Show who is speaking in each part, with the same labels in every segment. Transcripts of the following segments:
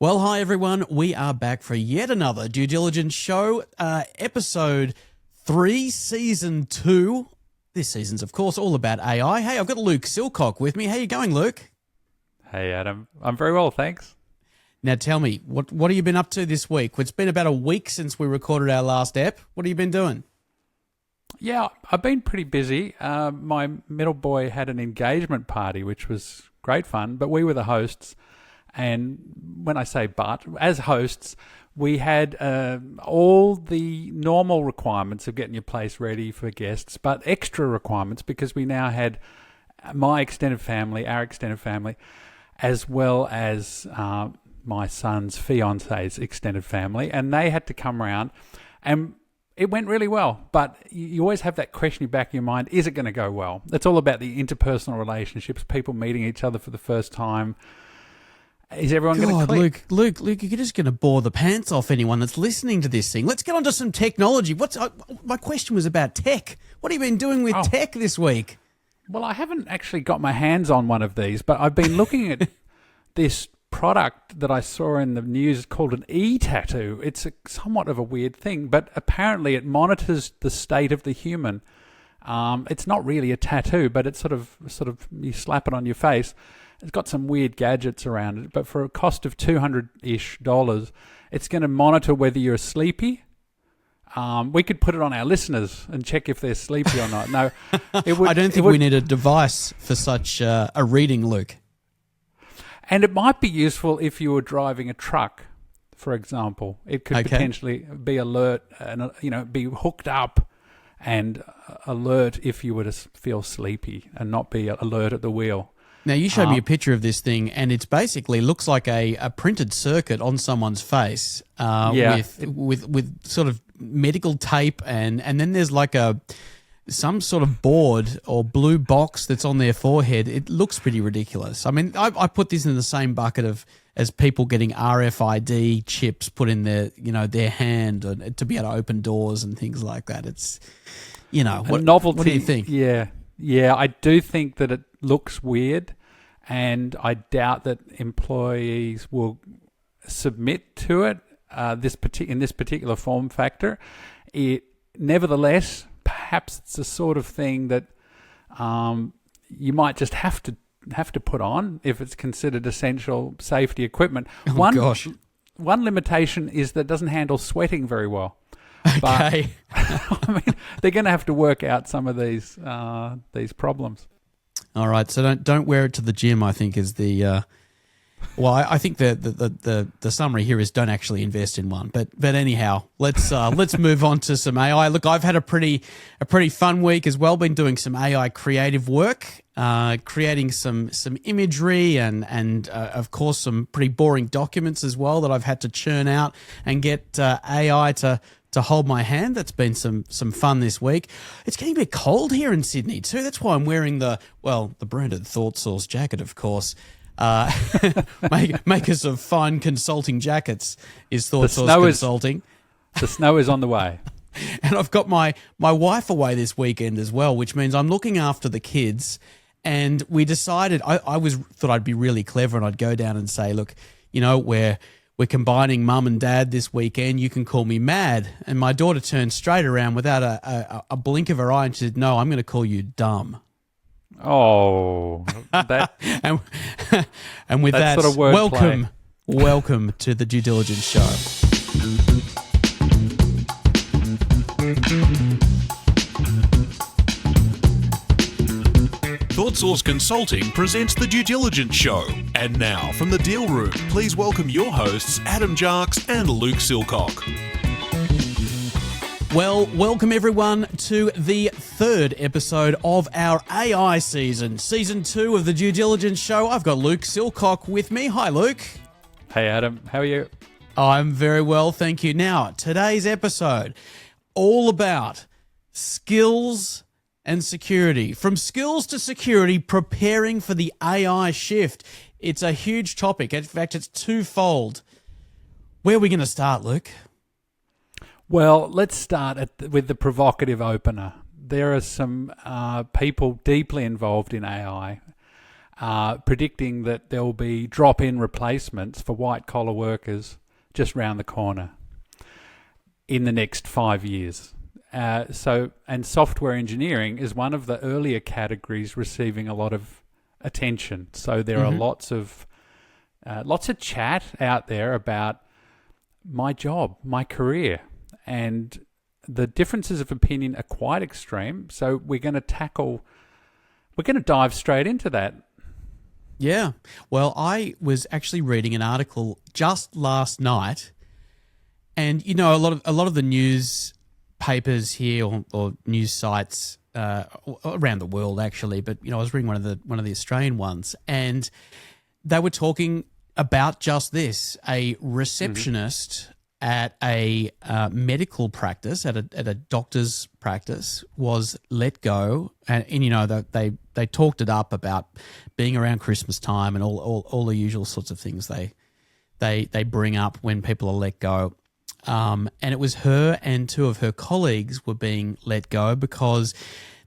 Speaker 1: Well, hi everyone. We are back for yet another Due Diligence Show, episode 3, season 2. This season's, of course, all about AI. Hey, I've got Luke Silcock with me. How you going, Luke?
Speaker 2: Hey, Adam. I'm very well, thanks.
Speaker 1: Now tell me, what have you been up to this week? It's been about a week since we recorded our last ep. What have you been doing?
Speaker 2: Yeah, I've been pretty busy. My middle boy had an engagement party, which was great fun, but we were the hosts. And when I say but, as hosts, we had all the normal requirements of getting your place ready for guests, but extra requirements because we now had my extended family, our extended family, as well as my son's fiance's extended family, and they had to come around. And it went really well, but you always have that question in the back of your mind, is it going to go well? It's all about the interpersonal relationships, people meeting each other for the first time. Is everyone going to click?
Speaker 1: Luke, you're just going to bore the pants off anyone that's listening to this thing. Let's get on to some technology. My question was about tech. What have you been doing with tech this week?
Speaker 2: Well, I haven't actually got my hands on one of these, but I've been looking at this product that I saw in the news called an e-tattoo. It's somewhat of a weird thing, but apparently it monitors the state of the human. It's not really a tattoo, but it's sort of you slap it on your face. It's got some weird gadgets around it, but for a cost of $200-ish, it's going to monitor whether you're sleepy. We could put it on our listeners and check if they're sleepy or not. No,
Speaker 1: I don't think we need a device for such a reading, Luke.
Speaker 2: And it might be useful if you were driving a truck, for example. It could potentially be alert and be hooked up and alert if you were to feel sleepy and not be alert at the wheel.
Speaker 1: Now, you showed me a picture of this thing, and it's basically looks like a printed circuit on someone's face with sort of medical tape, and then there's like some sort of board or blue box that's on their forehead. It looks pretty ridiculous. I mean, I put this in the same bucket as people getting RFID chips put in their hand to be able to open doors and things like that. It's,
Speaker 2: novelty.
Speaker 1: What do you think?
Speaker 2: Yeah, I do think that it looks weird, and I doubt that employees will submit to it in this particular form factor. Nevertheless, perhaps it's the sort of thing that you might just have to put on if it's considered essential safety equipment. One limitation is that it doesn't handle sweating very well.
Speaker 1: Okay.
Speaker 2: But, I mean, they're going to have to work out some of these problems.
Speaker 1: All right, so don't wear it to the gym, I think is the I think the summary here is don't actually invest in one. But anyhow, let's move on to some AI. Look, I've had a pretty fun week as well. Been doing some AI creative work, creating some imagery and of course some pretty boring documents as well that I've had to churn out and get AI to hold my hand. That's been some fun this week. It's getting a bit cold here in Sydney too. That's why I'm wearing the branded Thought Source jacket, of course. Makers of fine consulting jackets is Thought Source Consulting.
Speaker 2: The snow is on the way.
Speaker 1: And I've got my wife away this weekend as well, which means I'm looking after the kids. And we decided, I thought I'd be really clever and I'd go down and say, look, we're combining mum and dad this weekend. You can call me mad. And my daughter turned straight around without a blink of her eye and she said, no, I'm going to call you dumb.
Speaker 2: Oh, that
Speaker 1: and with that,
Speaker 2: sort of
Speaker 1: welcome to the Due Diligence Show.
Speaker 3: Thought Source Consulting presents the Due Diligence Show. And now, from the Deal Room, please welcome your hosts, Adam Jarks and Luke Silcock.
Speaker 1: Well, welcome everyone to the third episode of our AI season, season 2 of the Due Diligence Show. I've got Luke Silcock with me. Hi, Luke.
Speaker 2: Hey, Adam. How are you?
Speaker 1: I'm very well, thank you. Now, today's episode, all about skills and security. From skills to security, preparing for the AI shift. It's a huge topic. In fact, it's twofold. Where are we going to start, Luke?
Speaker 2: Well, let's start with the provocative opener. There are some people deeply involved in AI predicting that there will be drop-in replacements for white-collar workers just round the corner in the next 5 years. And software engineering is one of the earlier categories receiving a lot of attention. So there are lots of chat out there about my job, my career, and the differences of opinion are quite extreme. So we're going to dive straight into that.
Speaker 1: Yeah. Well, I was actually reading an article just last night, and a lot of the news papers here or news sites around the world actually, but I was reading one of the Australian ones, and they were talking about just this: a receptionist at a medical practice, at a doctor's practice, was let go, and they talked it up about being around Christmas time and all the usual sorts of things they bring up when people are let go. And it was her and two of her colleagues were being let go because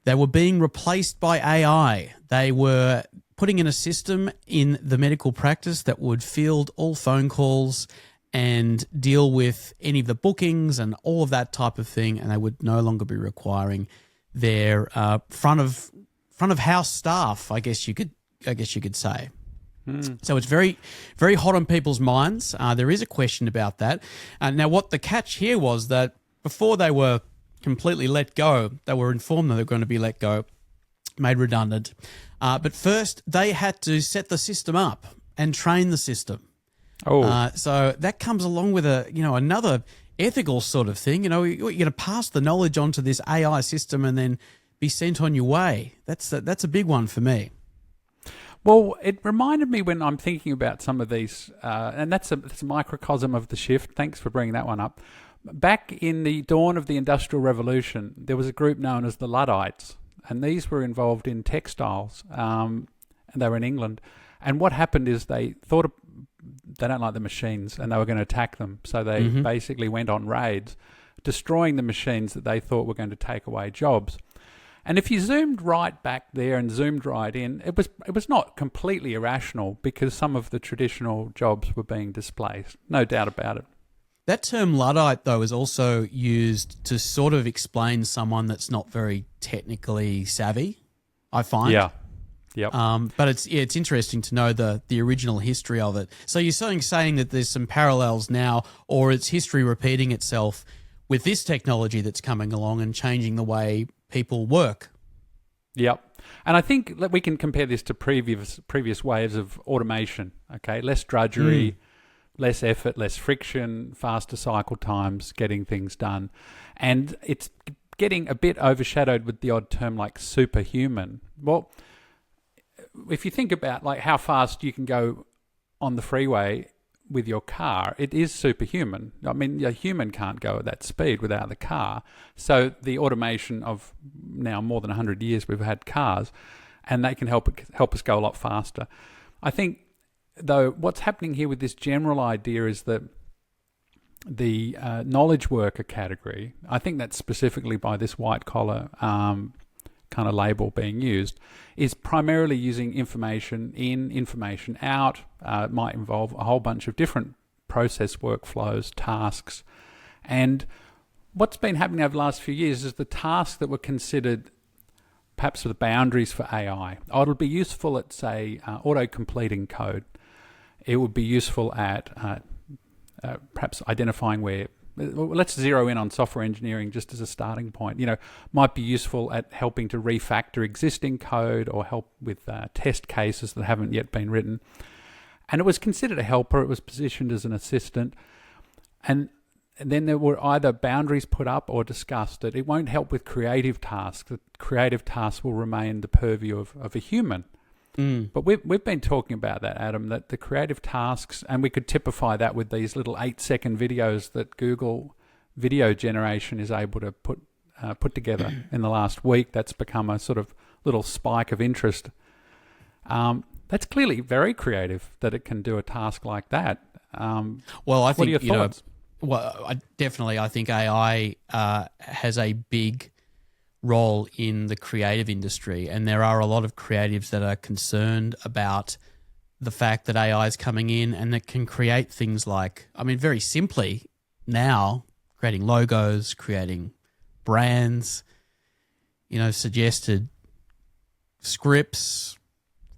Speaker 1: they were being replaced by AI. They were putting in a system in the medical practice that would field all phone calls and deal with any of the bookings and all of that type of thing, and they would no longer be requiring their front of house staff, I guess you could say. So it's very, very hot on people's minds. There is a question about that. Now, what the catch here was that before they were completely let go, they were informed that they were going to be let go, made redundant. But first, they had to set the system up and train the system. So that comes along with another ethical sort of thing. You're going to pass the knowledge on to this AI system and then be sent on your way. That's a big one for me.
Speaker 2: Well, it reminded me when I'm thinking about some of these, and that's a microcosm of the shift. Thanks for bringing that one up. Back in the dawn of the Industrial Revolution, there was a group known as the Luddites, and these were involved in textiles, and they were in England. And what happened is they thought they don't like the machines, and they were going to attack them. So they basically went on raids, destroying the machines that they thought were going to take away jobs. And if you zoomed right back there and zoomed right in, it was not completely irrational because some of the traditional jobs were being displaced. No doubt about it.
Speaker 1: That term Luddite, though, is also used to sort of explain someone that's not very technically savvy, I find.
Speaker 2: Yeah. Yep.
Speaker 1: But it's interesting to know the original history of it. So you're saying that there's some parallels now, or it's history repeating itself with this technology that's coming along and changing the way people work.
Speaker 2: Yep. And I think that we can compare this to previous waves of automation. Okay, less drudgery, less effort, less friction, faster cycle times, getting things done, and it's getting a bit overshadowed with the odd term like superhuman. Well, if you think about like how fast you can go on the freeway with your car, it is superhuman. I mean, a human can't go at that speed without the car. So the automation of now more than 100 years we've had cars, and they can help us go a lot faster. I think, though, what's happening here with this general idea is that the knowledge worker category, I think that's specifically by this white collar kind of label being used, is primarily using information in, information out. It might involve a whole bunch of different process workflows, tasks. And what's been happening over the last few years is the tasks that were considered perhaps the boundaries for AI. It'll be useful at, say, auto-completing code. It would be useful at perhaps identifying where. Let's zero in on software engineering just as a starting point. Might be useful at helping to refactor existing code or help with test cases that haven't yet been written. And it was considered a helper. It was positioned as an assistant. And then there were either boundaries put up or discussed that it won't help with creative tasks. The creative tasks will remain the purview of a human. But we've been talking about that, Adam, that the creative tasks, and we could typify that with these little 8-second videos that Google video generation is able to put together in the last week. That's become a sort of little spike of interest. That's clearly very creative that it can do a task like that.
Speaker 1: Well, I think,
Speaker 2: what are your thoughts?
Speaker 1: I think AI has a big role in the creative industry, and there are a lot of creatives that are concerned about the fact that AI is coming in and that can create things like, I mean, very simply now, creating logos, creating brands, suggested scripts,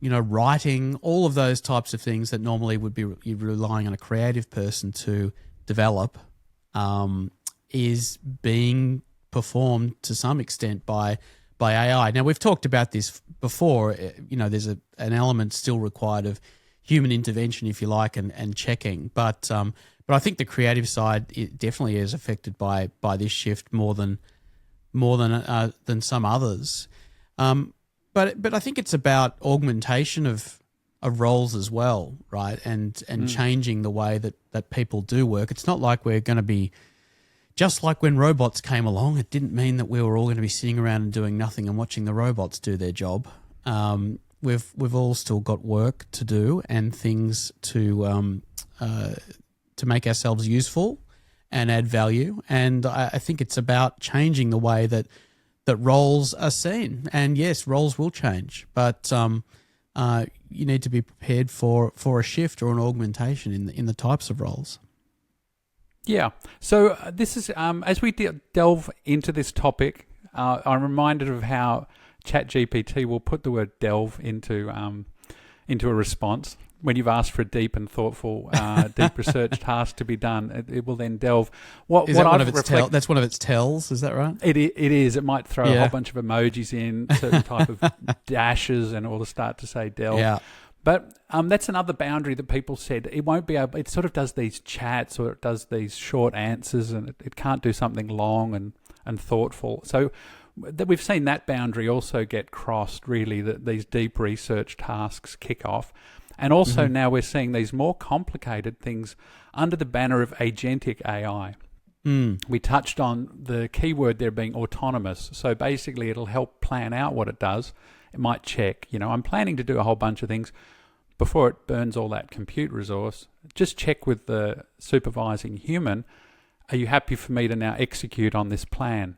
Speaker 1: writing, all of those types of things that normally would be you're relying on a creative person to develop, is being performed to some extent by AI. Now, we've talked about this before. There's an element still required of human intervention, if you like, and checking. But I think the creative side, it definitely is affected by this shift more than some others. But I think it's about augmentation of roles as well, right? And changing the way that people do work. It's not like we're going to be, just like when robots came along, it didn't mean that we were all going to be sitting around and doing nothing and watching the robots do their job. We've all still got work to do and things to make ourselves useful and add value. And I think it's about changing the way that roles are seen. And yes, roles will change, but you need to be prepared for a shift or an augmentation in the types of roles.
Speaker 2: Yeah. So this is as we delve into this topic, I'm reminded of how ChatGPT will put the word "delve" into a response. When you've asked for a deep and thoughtful, deep research task to be done, it will then delve.
Speaker 1: Is that one of its tells? That's one of its tells. Is that right?
Speaker 2: It is. It might throw a whole bunch of emojis in, certain type of dashes, and it will start to say delve.
Speaker 1: Yeah.
Speaker 2: But that's another boundary that people said it won't be able. It sort of does these chats or it does these short answers, and it can't do something long and thoughtful. So we've seen that boundary also get crossed. Really, that these deep research tasks kick off. And also now we're seeing these more complicated things under the banner of agentic AI. We touched on the keyword there being autonomous. So basically it'll help plan out what it does. It might check, I'm planning to do a whole bunch of things before it burns all that compute resource. Just check with the supervising human, are you happy for me to now execute on this plan?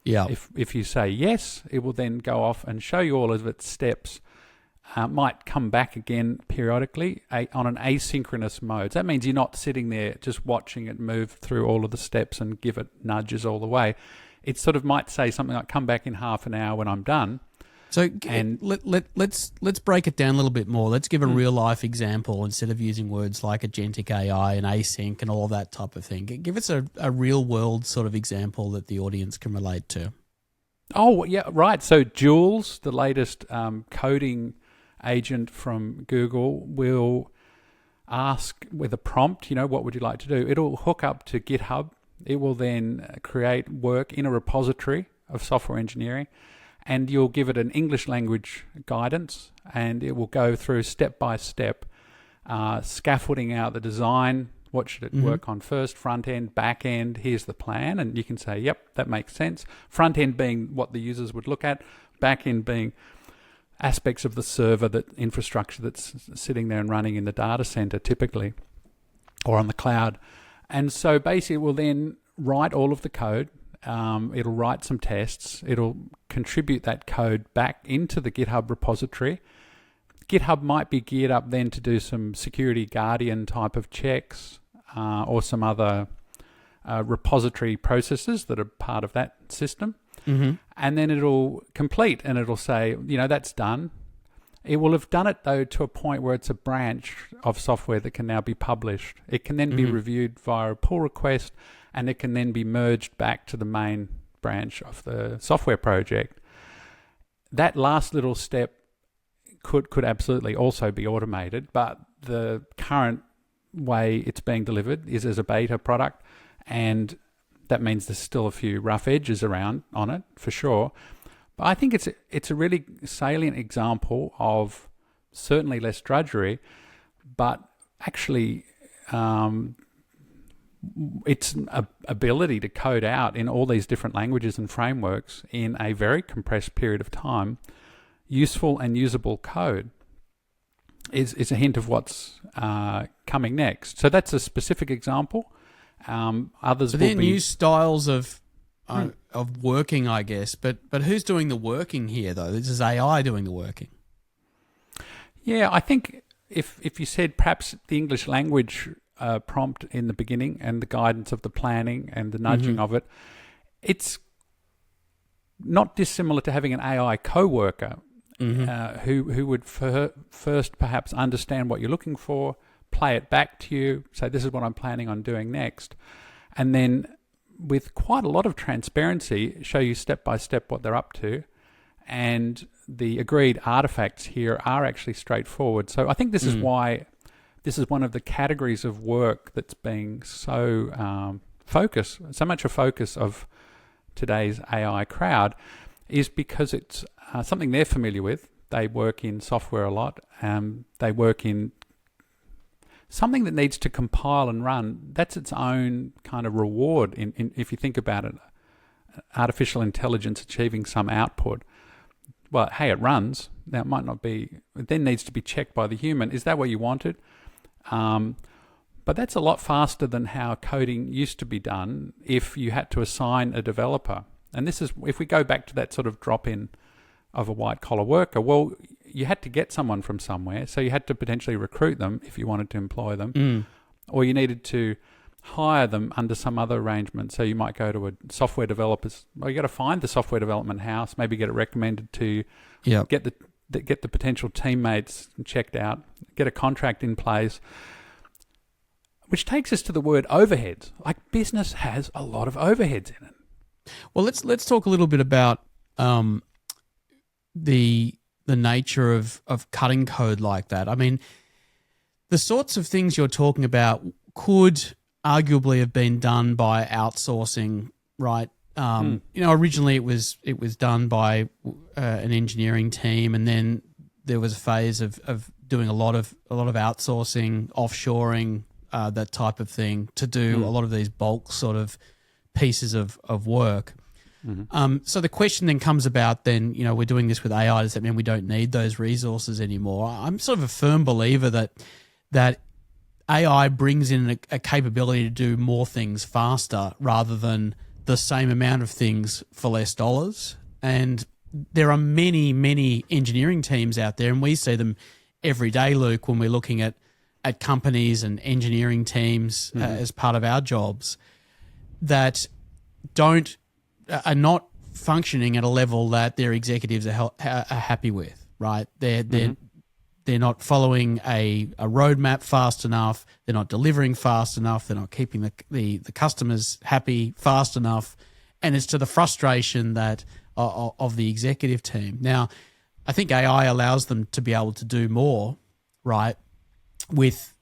Speaker 1: Yeah.
Speaker 2: If you say yes, it will then go off and show you all of its steps. Might come back again periodically on an asynchronous mode. So that means you're not sitting there just watching it move through all of the steps and give it nudges all the way. It sort of might say something like, come back in half an hour when I'm done.
Speaker 1: So let's break it down a little bit more. Let's give a real life example instead of using words like agentic AI and async and all of that type of thing. Give us a real world sort of example that the audience can relate to.
Speaker 2: Oh, yeah, right. So Jules, the latest coding agent from Google, will ask with a prompt, what would you like to do? It'll hook up to GitHub. It will then create work in a repository of software engineering, and you'll give it an English language guidance, and it will go through step by step, scaffolding out the design. What should it work on first? Front end, back end, here's the plan. And you can say, yep, that makes sense. Front end being what the users would look at, back end being aspects of the server, that infrastructure that's sitting there and running in the data center typically, or on the cloud. And so basically it will then write all of the code. It'll write some tests. It'll contribute that code back into the GitHub repository. GitHub might be geared up then to do some security guardian type of checks, or some other repository processes that are part of that system. And then it'll complete and it'll say, that's done. It will have done it, though, to a point where it's a branch of software that can now be published. It can then be reviewed via a pull request, and it can then be merged back to the main branch of the software project. That last little step could absolutely also be automated, but the current way it's being delivered is as a beta product, and that means there's still a few rough edges around on it, for sure. But I think it's a really salient example of certainly less drudgery, but actually its ability to code out in all these different languages and frameworks in a very compressed period of time, useful and usable code, is a hint of what's coming next. So that's a specific example. Others
Speaker 1: so
Speaker 2: will
Speaker 1: there are
Speaker 2: be
Speaker 1: new styles of of working, I guess. But who's doing the working here, though? This is AI doing the working.
Speaker 2: Yeah, I think if you said perhaps the English language prompt in the beginning and the guidance of the planning and the nudging of it, it's not dissimilar to having an AI co-worker who would first perhaps understand what you're looking for, play it back to you, say this is what I'm planning on doing next, and then with quite a lot of transparency show you step by step what they're up to, and the agreed artifacts here are actually straightforward. So I think this is why this is one of the categories of work that's being so so much a focus of today's AI crowd, is because it's something they're familiar with. They work in software a lot. They work in something that needs to compile and run. That's its own kind of reward. In if you think about it, artificial intelligence achieving some output. Well, hey, it runs. Now, it might not be, it then needs to be checked by the human. Is that what you wanted? But that's a lot faster than how coding used to be done if you had to assign a developer. And this is, if we go back to that sort of drop-in of a white-collar worker, well, you had to get someone from somewhere, so you had to potentially recruit them if you wanted to employ them, or you needed to hire them under some other arrangement. So you might go to a software developer's, well, you got to find the software development house, maybe get it recommended to you, get the potential teammates checked out, get a contract in place, which takes us to the word overheads. Like, business has a lot of overheads in it.
Speaker 1: Well, let's talk a little bit about the nature of cutting code like that. I mean, the sorts of things you're talking about could arguably have been done by outsourcing, right? You know, originally it was done by an engineering team, and then there was a phase of doing a lot of outsourcing, offshoring, that type of thing to do a lot of these bulk sort of pieces of work. So the question then comes about, then, you know, we're doing this with AI. Does that mean we don't need those resources anymore? I'm sort of a firm believer that AI brings in a capability to do more things faster rather than the same amount of things for less dollars. And there are many, many engineering teams out there, and we see them every day, Luke, when we're looking at companies and engineering teams as part of our jobs, that are not functioning at a level that their executives are happy with, right? They're not following a roadmap fast enough. They're not delivering fast enough. They're not keeping the customers happy fast enough, and it's to the frustration that of the executive team. Now, I think AI allows them to be able to do more, right, with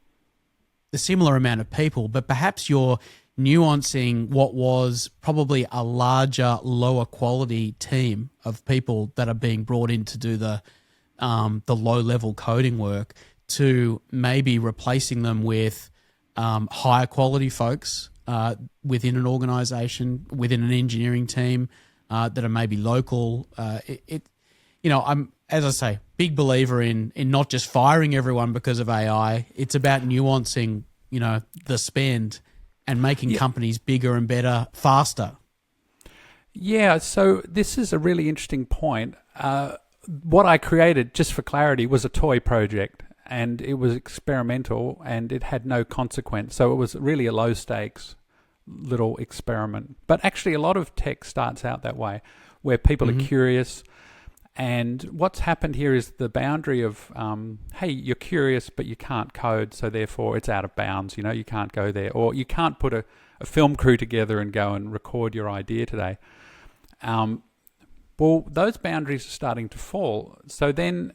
Speaker 1: a similar amount of people, but perhaps you're nuancing what was probably a larger, lower quality team of people that are being brought in to do the low-level coding work, to maybe replacing them with higher quality folks within an organization, within an engineering team that are maybe local. You know, I'm, as I say, big believer in not just firing everyone because of AI. It's about nuancing, you know, the spend and making companies bigger and better faster.
Speaker 2: Yeah, so this is a really interesting point. What I created, just for clarity, was a toy project, and it was experimental, and it had no consequence. So it was really a low-stakes little experiment. But actually, a lot of tech starts out that way, where people are curious. And what's happened here is the boundary of, hey, you're curious, but you can't code, so therefore it's out of bounds. You know, you can't go there. Or you can't put a film crew together and go and record your idea today. Well, those boundaries are starting to fall. So then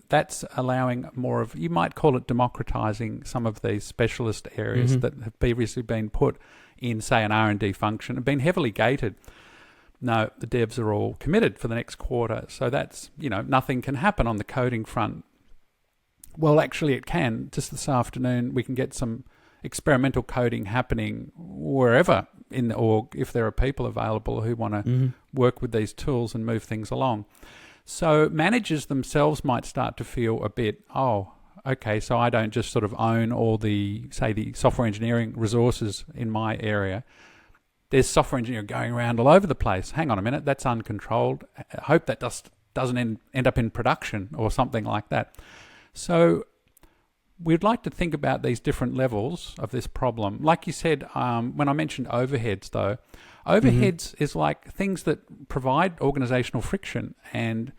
Speaker 2: that's allowing more of, you might call it democratizing some of these specialist areas that have previously been put in, say, an R&D function, have been heavily gated. No, the devs are all committed for the next quarter. So that's, you know, nothing can happen on the coding front. Well, actually it can. Just this afternoon, we can get some experimental coding happening wherever in the org, if there are people available who want to work with these tools and move things along. So managers themselves might start to feel a bit, oh, okay, so I don't just sort of own all the, say, the software engineering resources in my area. there's software engineering going around all over the place. Hang on a minute, that's uncontrolled. I hope that doesn't end up in production or something like that. So we'd like to think about these different levels of this problem. Like you said, when I mentioned overheads, though, overheads is like things that provide organizational friction, and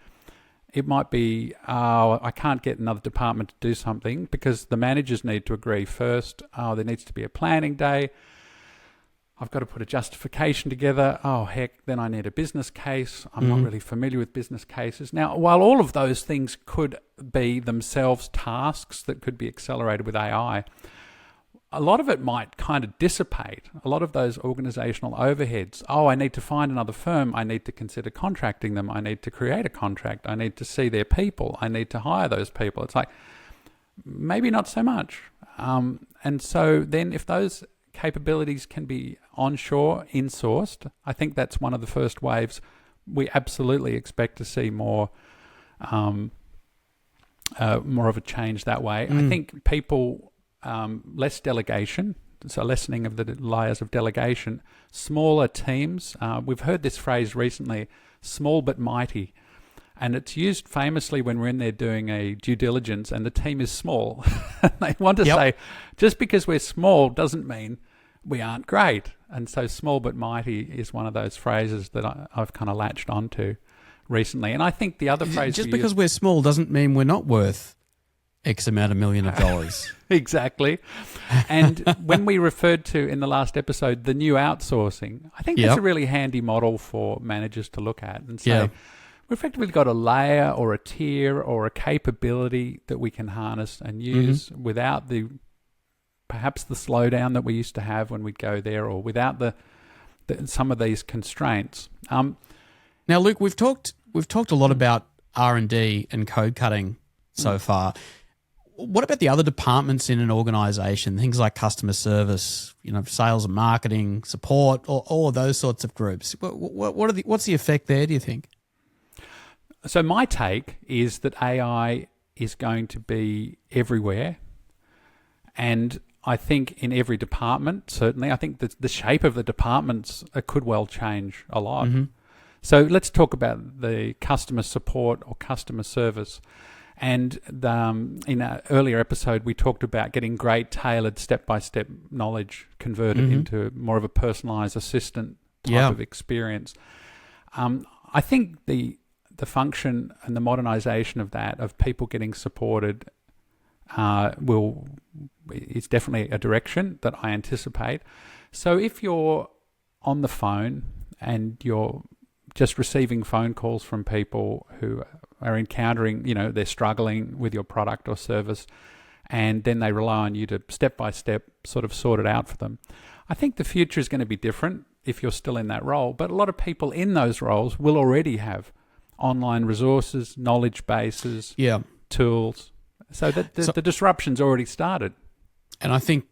Speaker 2: it might be, I can't get another department to do something because the managers need to agree first. There needs to be a planning day. I've got to put a justification together. Oh, heck, then I need a business case. I'm not really familiar with business cases. Now, while all of those things could be themselves tasks that could be accelerated with AI, a lot of it might kind of dissipate. A lot of those organizational overheads. Oh, I need to find another firm. I need to consider contracting them. I need to create a contract. I need to see their people. I need to hire those people. It's like, maybe not so much. And so then if those capabilities can be onshore, insourced, I think that's one of the first waves. We absolutely expect to see more of a change that way. I think people, less delegation, so lessening of the layers of delegation, smaller teams. We've heard this phrase recently, small but mighty. And it's used famously when we're in there doing a due diligence and the team is small. They want to say, just because we're small doesn't mean we aren't great. And so small but mighty is one of those phrases that I've kind of latched onto recently. And I think the other phrase...
Speaker 1: Just because we're small doesn't mean we're not worth X amount of million of dollars.
Speaker 2: Exactly. And when we referred to in the last episode the new outsourcing, I think that's a really handy model for managers to look at and say, we've effectively got a layer or a tier or a capability that we can harness and use without perhaps the slowdown that we used to have when we'd go there, or without some of these constraints.
Speaker 1: Now, Luke, we've talked a lot about R&D and code cutting so far. What about the other departments in an organization? Things like customer service, sales and marketing, support, or all of those sorts of groups. What's the effect there, do you think?
Speaker 2: So my take is that AI is going to be everywhere, and I think in every department, certainly. I think the shape of the departments could well change a lot. So let's talk about the customer support or customer service. And in an earlier episode, we talked about getting great tailored step-by-step knowledge converted into more of a personalised assistant type of experience. I think the function and the modernisation of that, of people getting supported, is definitely a direction that I anticipate. So if you're on the phone and you're just receiving phone calls from people who are encountering, they're struggling with your product or service, and then they rely on you to step-by-step sort of sort it out for them. I think the future is going to be different if you're still in that role, but a lot of people in those roles will already have online resources, knowledge bases, tools, so that the disruption's already started.
Speaker 1: And I think,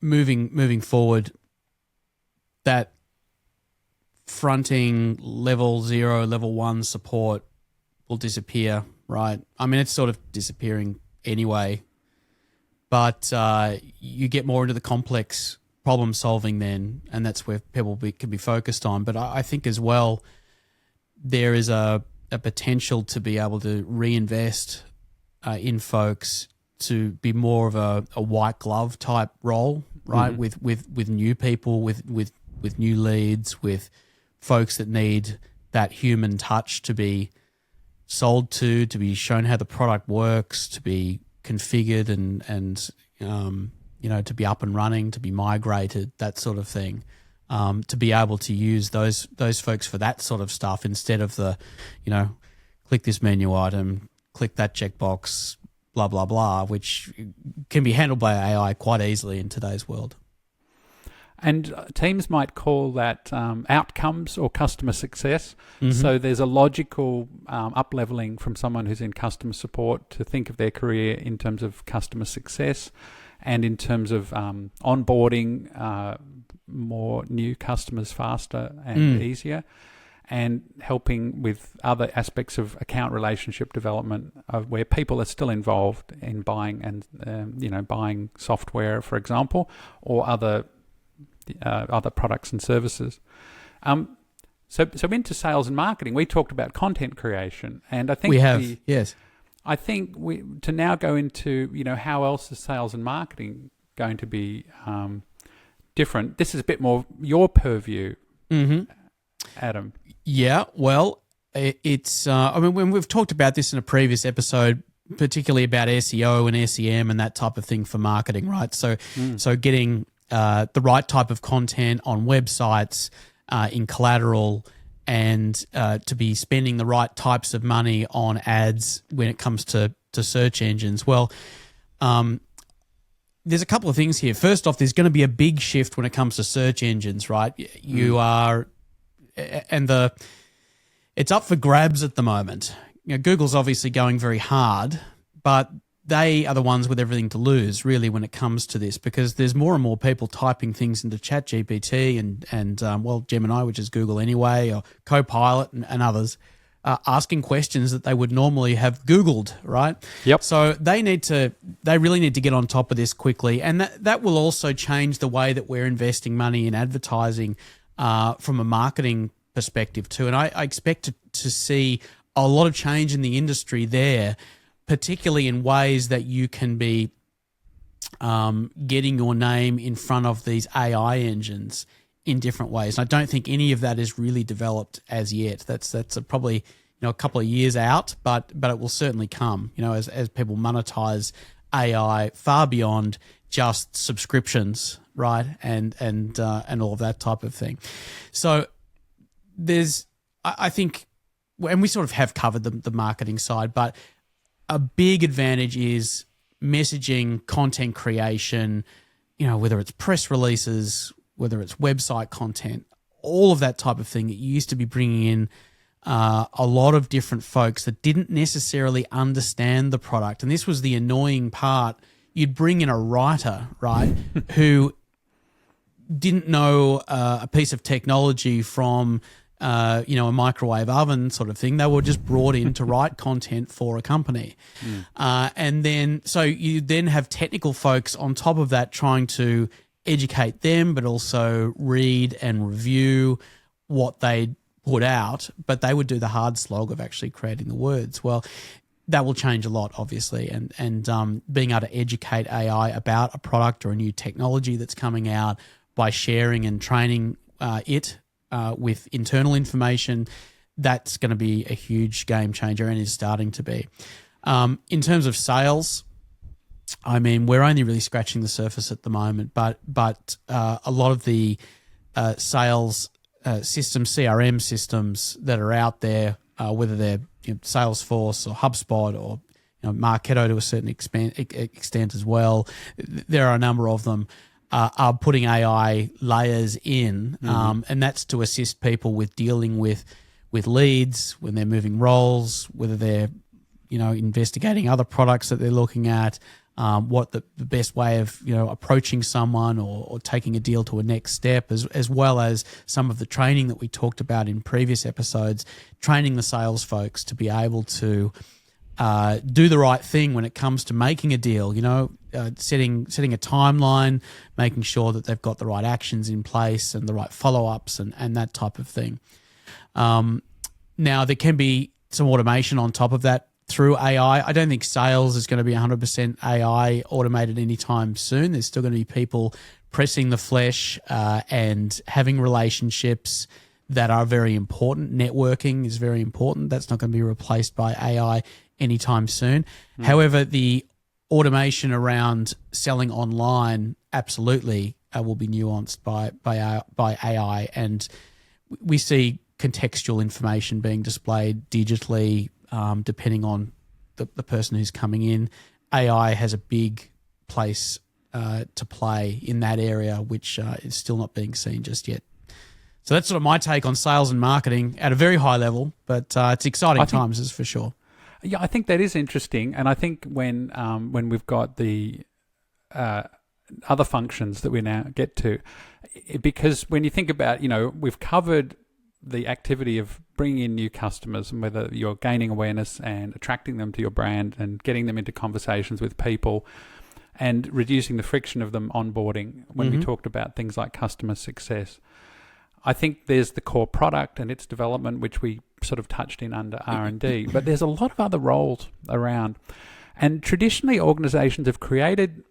Speaker 1: moving forward, that fronting level 0, level 1 support will disappear, right? I mean, it's sort of disappearing anyway, but you get more into the complex problem solving then, and that's where people can be focused on. But I think as well, there is a potential to be able to reinvest in folks to be more of a white glove type role, right? With new people, with new leads, with folks that need that human touch to be sold to be shown how the product works, to be configured and to be up and running, to be migrated, that sort of thing. To be able to use those folks for that sort of stuff instead of the, click this menu item, click that checkbox, blah, blah, blah, which can be handled by AI quite easily in today's world.
Speaker 2: And teams might call that outcomes or customer success. So there's a logical up-leveling from someone who's in customer support to think of their career in terms of customer success and in terms of onboarding more new customers faster and easier, and helping with other aspects of account relationship development where people are still involved in buying and buying software, for example, or other other products and services. So into sales and marketing, we talked about content creation, and I think
Speaker 1: we have, yes.
Speaker 2: I think to now go into, how else is sales and marketing going to be different? This is a bit more your purview, Adam.
Speaker 1: Yeah, well, it's. When we've talked about this in a previous episode, particularly about SEO and SEM and that type of thing for marketing, right? So getting the right type of content on websites, in collateral, and to be spending the right types of money on ads when it comes to search engines. Well, there's a couple of things here. First off, there's going to be a big shift when it comes to search engines, right? You are, and it's up for grabs at the moment. Google's obviously going very hard, but they are the ones with everything to lose, really, when it comes to this, because there's more and more people typing things into ChatGPT and Gemini, which is Google anyway, or Copilot and others, asking questions that they would normally have Googled, right?
Speaker 2: Yep.
Speaker 1: So they really need to get on top of this quickly, and that will also change the way that we're investing money in advertising from a marketing perspective too. And I expect to see a lot of change in the industry there, particularly in ways that you can be getting your name in front of these AI engines in different ways. And I don't think any of that is really developed as yet. That's probably a couple of years out, but it will certainly come. As people monetize AI far beyond just subscriptions, right? And all of that type of thing. So I think, and we sort of have covered the marketing side, but a big advantage is messaging, content creation, whether it's press releases, whether it's website content, all of that type of thing. It used to be bringing in a lot of different folks that didn't necessarily understand the product. And this was the annoying part. You'd bring in a writer, right, who didn't know a piece of technology from a microwave oven sort of thing. They were just brought in to write content for a company. And then, so you then have technical folks on top of that trying to educate them, but also read and review what they put out, but they would do the hard slog of actually creating the words. Well, that will change a lot, obviously, and being able to educate AI about a product or a new technology that's coming out by sharing and training it with internal information, that's going to be a huge game changer and is starting to be. In terms of sales, we're only really scratching the surface at the moment, but a lot of the sales systems, CRM systems that are out there, whether they're Salesforce or HubSpot or Marketo to a certain extent as well, there are a number of them. Are putting AI layers in, and that's to assist people with dealing with leads when they're moving roles, whether they're investigating other products that they're looking at, what the best way of approaching someone or taking a deal to a next step, as well as some of the training that we talked about in previous episodes, training the sales folks to be able to do the right thing when it comes to making a deal, setting a timeline, making sure that they've got the right actions in place and the right follow-ups and that type of thing. Now, there can be some automation on top of that through AI. I don't think sales is going to be 100% AI automated anytime soon. There's still going to be people pressing the flesh and having relationships that are very important. Networking is very important. That's not going to be replaced by AI anytime soon. However, the automation around selling online absolutely will be nuanced by AI, and we see contextual information being displayed digitally depending on the person who's coming in. AI has a big place to play in that area, which is still not being seen just yet. So that's sort of my take on sales and marketing at a very high level, but it's exciting times, is for sure.
Speaker 2: Yeah, I think that is interesting, and I think when we've got the other functions that we now get to, because when you think about, we've covered the activity of bringing in new customers and whether you're gaining awareness and attracting them to your brand and getting them into conversations with people, and reducing the friction of them onboarding when we talked about things like customer success. I think there's the core product and its development, which we sort of touched in under R&D, but there's a lot of other roles around. And traditionally, organizations have created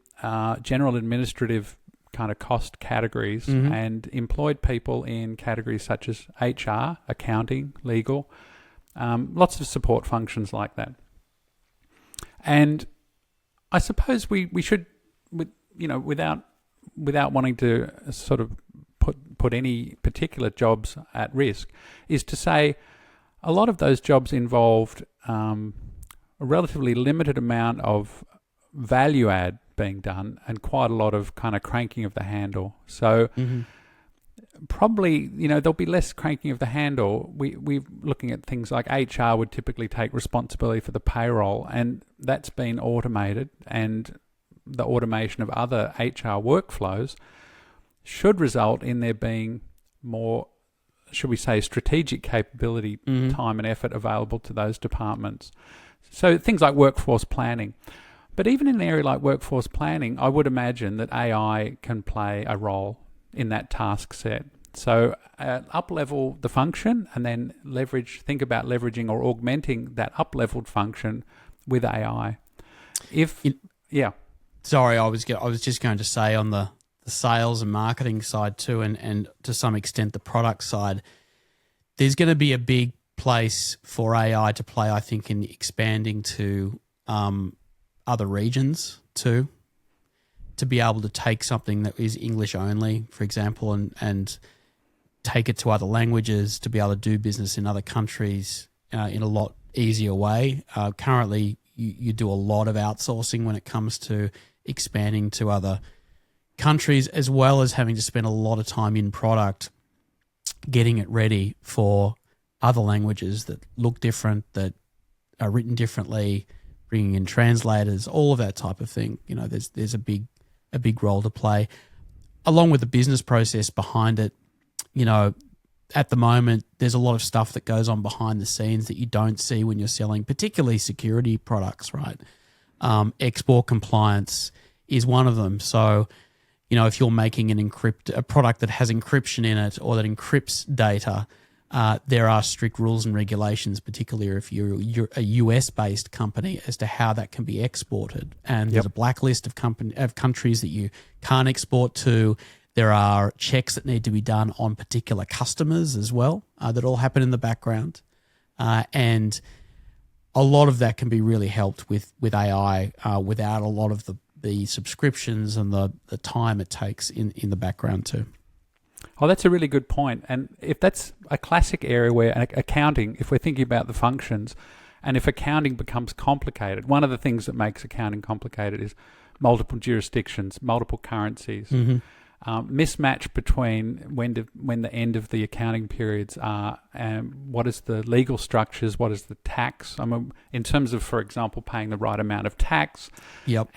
Speaker 2: general administrative kind of cost categories and employed people in categories such as HR, accounting, legal, lots of support functions like that. And I suppose we should, without wanting to sort of put any particular jobs at risk, is to say a lot of those jobs involved a relatively limited amount of value add being done and quite a lot of kind of cranking of the handle. So probably, there'll be less cranking of the handle. We're looking at things like HR would typically take responsibility for the payroll, and that's been automated, and the automation of other HR workflows should result in there being more, should we say, strategic capability, time and effort available to those departments. So things like workforce planning. But even in an area like workforce planning, I would imagine that AI can play a role in that task set. So up-level the function and then think about leveraging or augmenting that up-leveled function with AI.
Speaker 1: Sorry, I was just going to say on the sales and marketing side too, and to some extent the product side, there's going to be a big place for AI to play, I think, in expanding to other regions too, to be able to take something that is English only, for example, and take it to other languages, to be able to do business in other countries in a lot easier way. Currently, you do a lot of outsourcing when it comes to expanding to other countries, as well as having to spend a lot of time in product getting it ready for other languages that look different, that are written differently, bringing in translators, all of that type of thing. There's a big role to play, along with the business process behind it. At the moment, there's a lot of stuff that goes on behind the scenes that you don't see when you're selling, particularly security products, right? Export compliance is one of them. So, if you're making a product that has encryption in it or that encrypts data, there are strict rules and regulations, particularly if you're a US-based company, as to how that can be exported. And there's a blacklist of countries that you can't export to. There are checks that need to be done on particular customers as well that all happen in the background. And a lot of that can be really helped with AI without a lot of the subscriptions and the time it takes in the background too.
Speaker 2: Oh, that's a really good point. And if that's a classic area where accounting, if we're thinking about the functions, and if accounting becomes complicated, one of the things that makes accounting complicated is multiple jurisdictions, multiple currencies, mismatch between when the end of the accounting periods are, and what is the legal structures, what is the tax. In terms of, for example, paying the right amount of tax.
Speaker 1: Yep.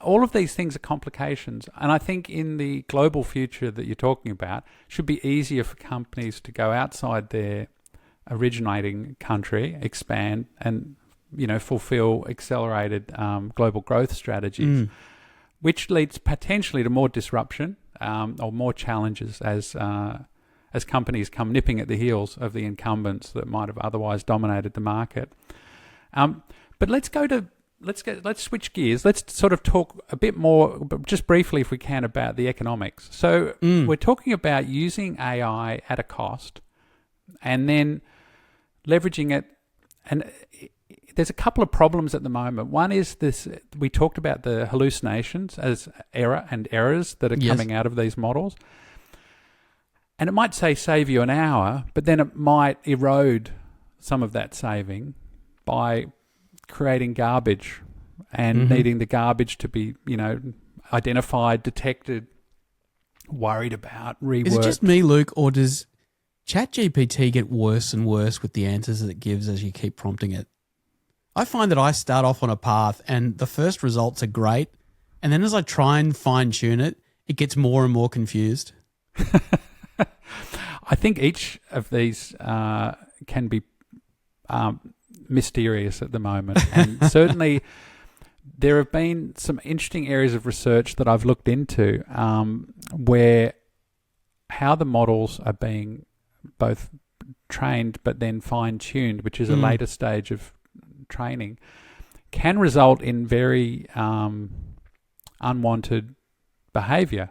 Speaker 2: All of these things are complications. And I think in the global future that you're talking about, it should be easier for companies to go outside their originating country, expand, and fulfill accelerated global growth strategies, which leads potentially to more disruption or more challenges as companies come nipping at the heels of the incumbents that might have otherwise dominated the market. But let's switch gears. Let's sort of talk a bit more, just briefly if we can, about the economics. So we're talking about using AI at a cost and then leveraging it. And there's a couple of problems at the moment. One is this: we talked about the hallucinations as errors that are coming out of these models. And it might save you an hour, but then it might erode some of that saving by creating garbage and needing the garbage to be, identified, detected, worried about, reworked.
Speaker 1: Is it just me, Luke, or does ChatGPT get worse and worse with the answers that it gives as you keep prompting it? I find that I start off on a path and the first results are great, and then as I try and fine-tune it, it gets more and more confused.
Speaker 2: I think each of these can be mysterious at the moment, and certainly there have been some interesting areas of research that I've looked into where how the models are being both trained but then fine-tuned, which is a later stage of training, can result in very unwanted behavior.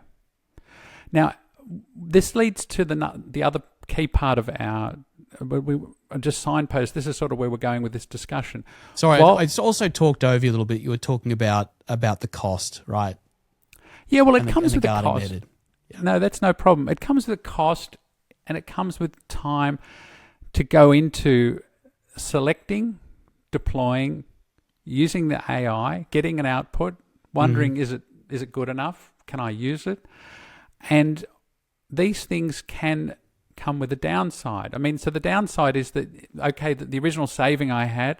Speaker 2: Now, this leads to the other key part of our... We just signpost. This is sort of where we're going with this discussion.
Speaker 1: Sorry, I also talked over you a little bit. You were talking about the cost, right?
Speaker 2: Yeah, well, it comes with a cost.
Speaker 1: Method. Yeah.
Speaker 2: No, that's no problem. It comes with a cost, and it comes with time to go into selecting, deploying, using the AI, getting an output, wondering is it good enough? Can I use it? And these things can come with a downside. I mean, so the downside is that, okay, the original saving I had,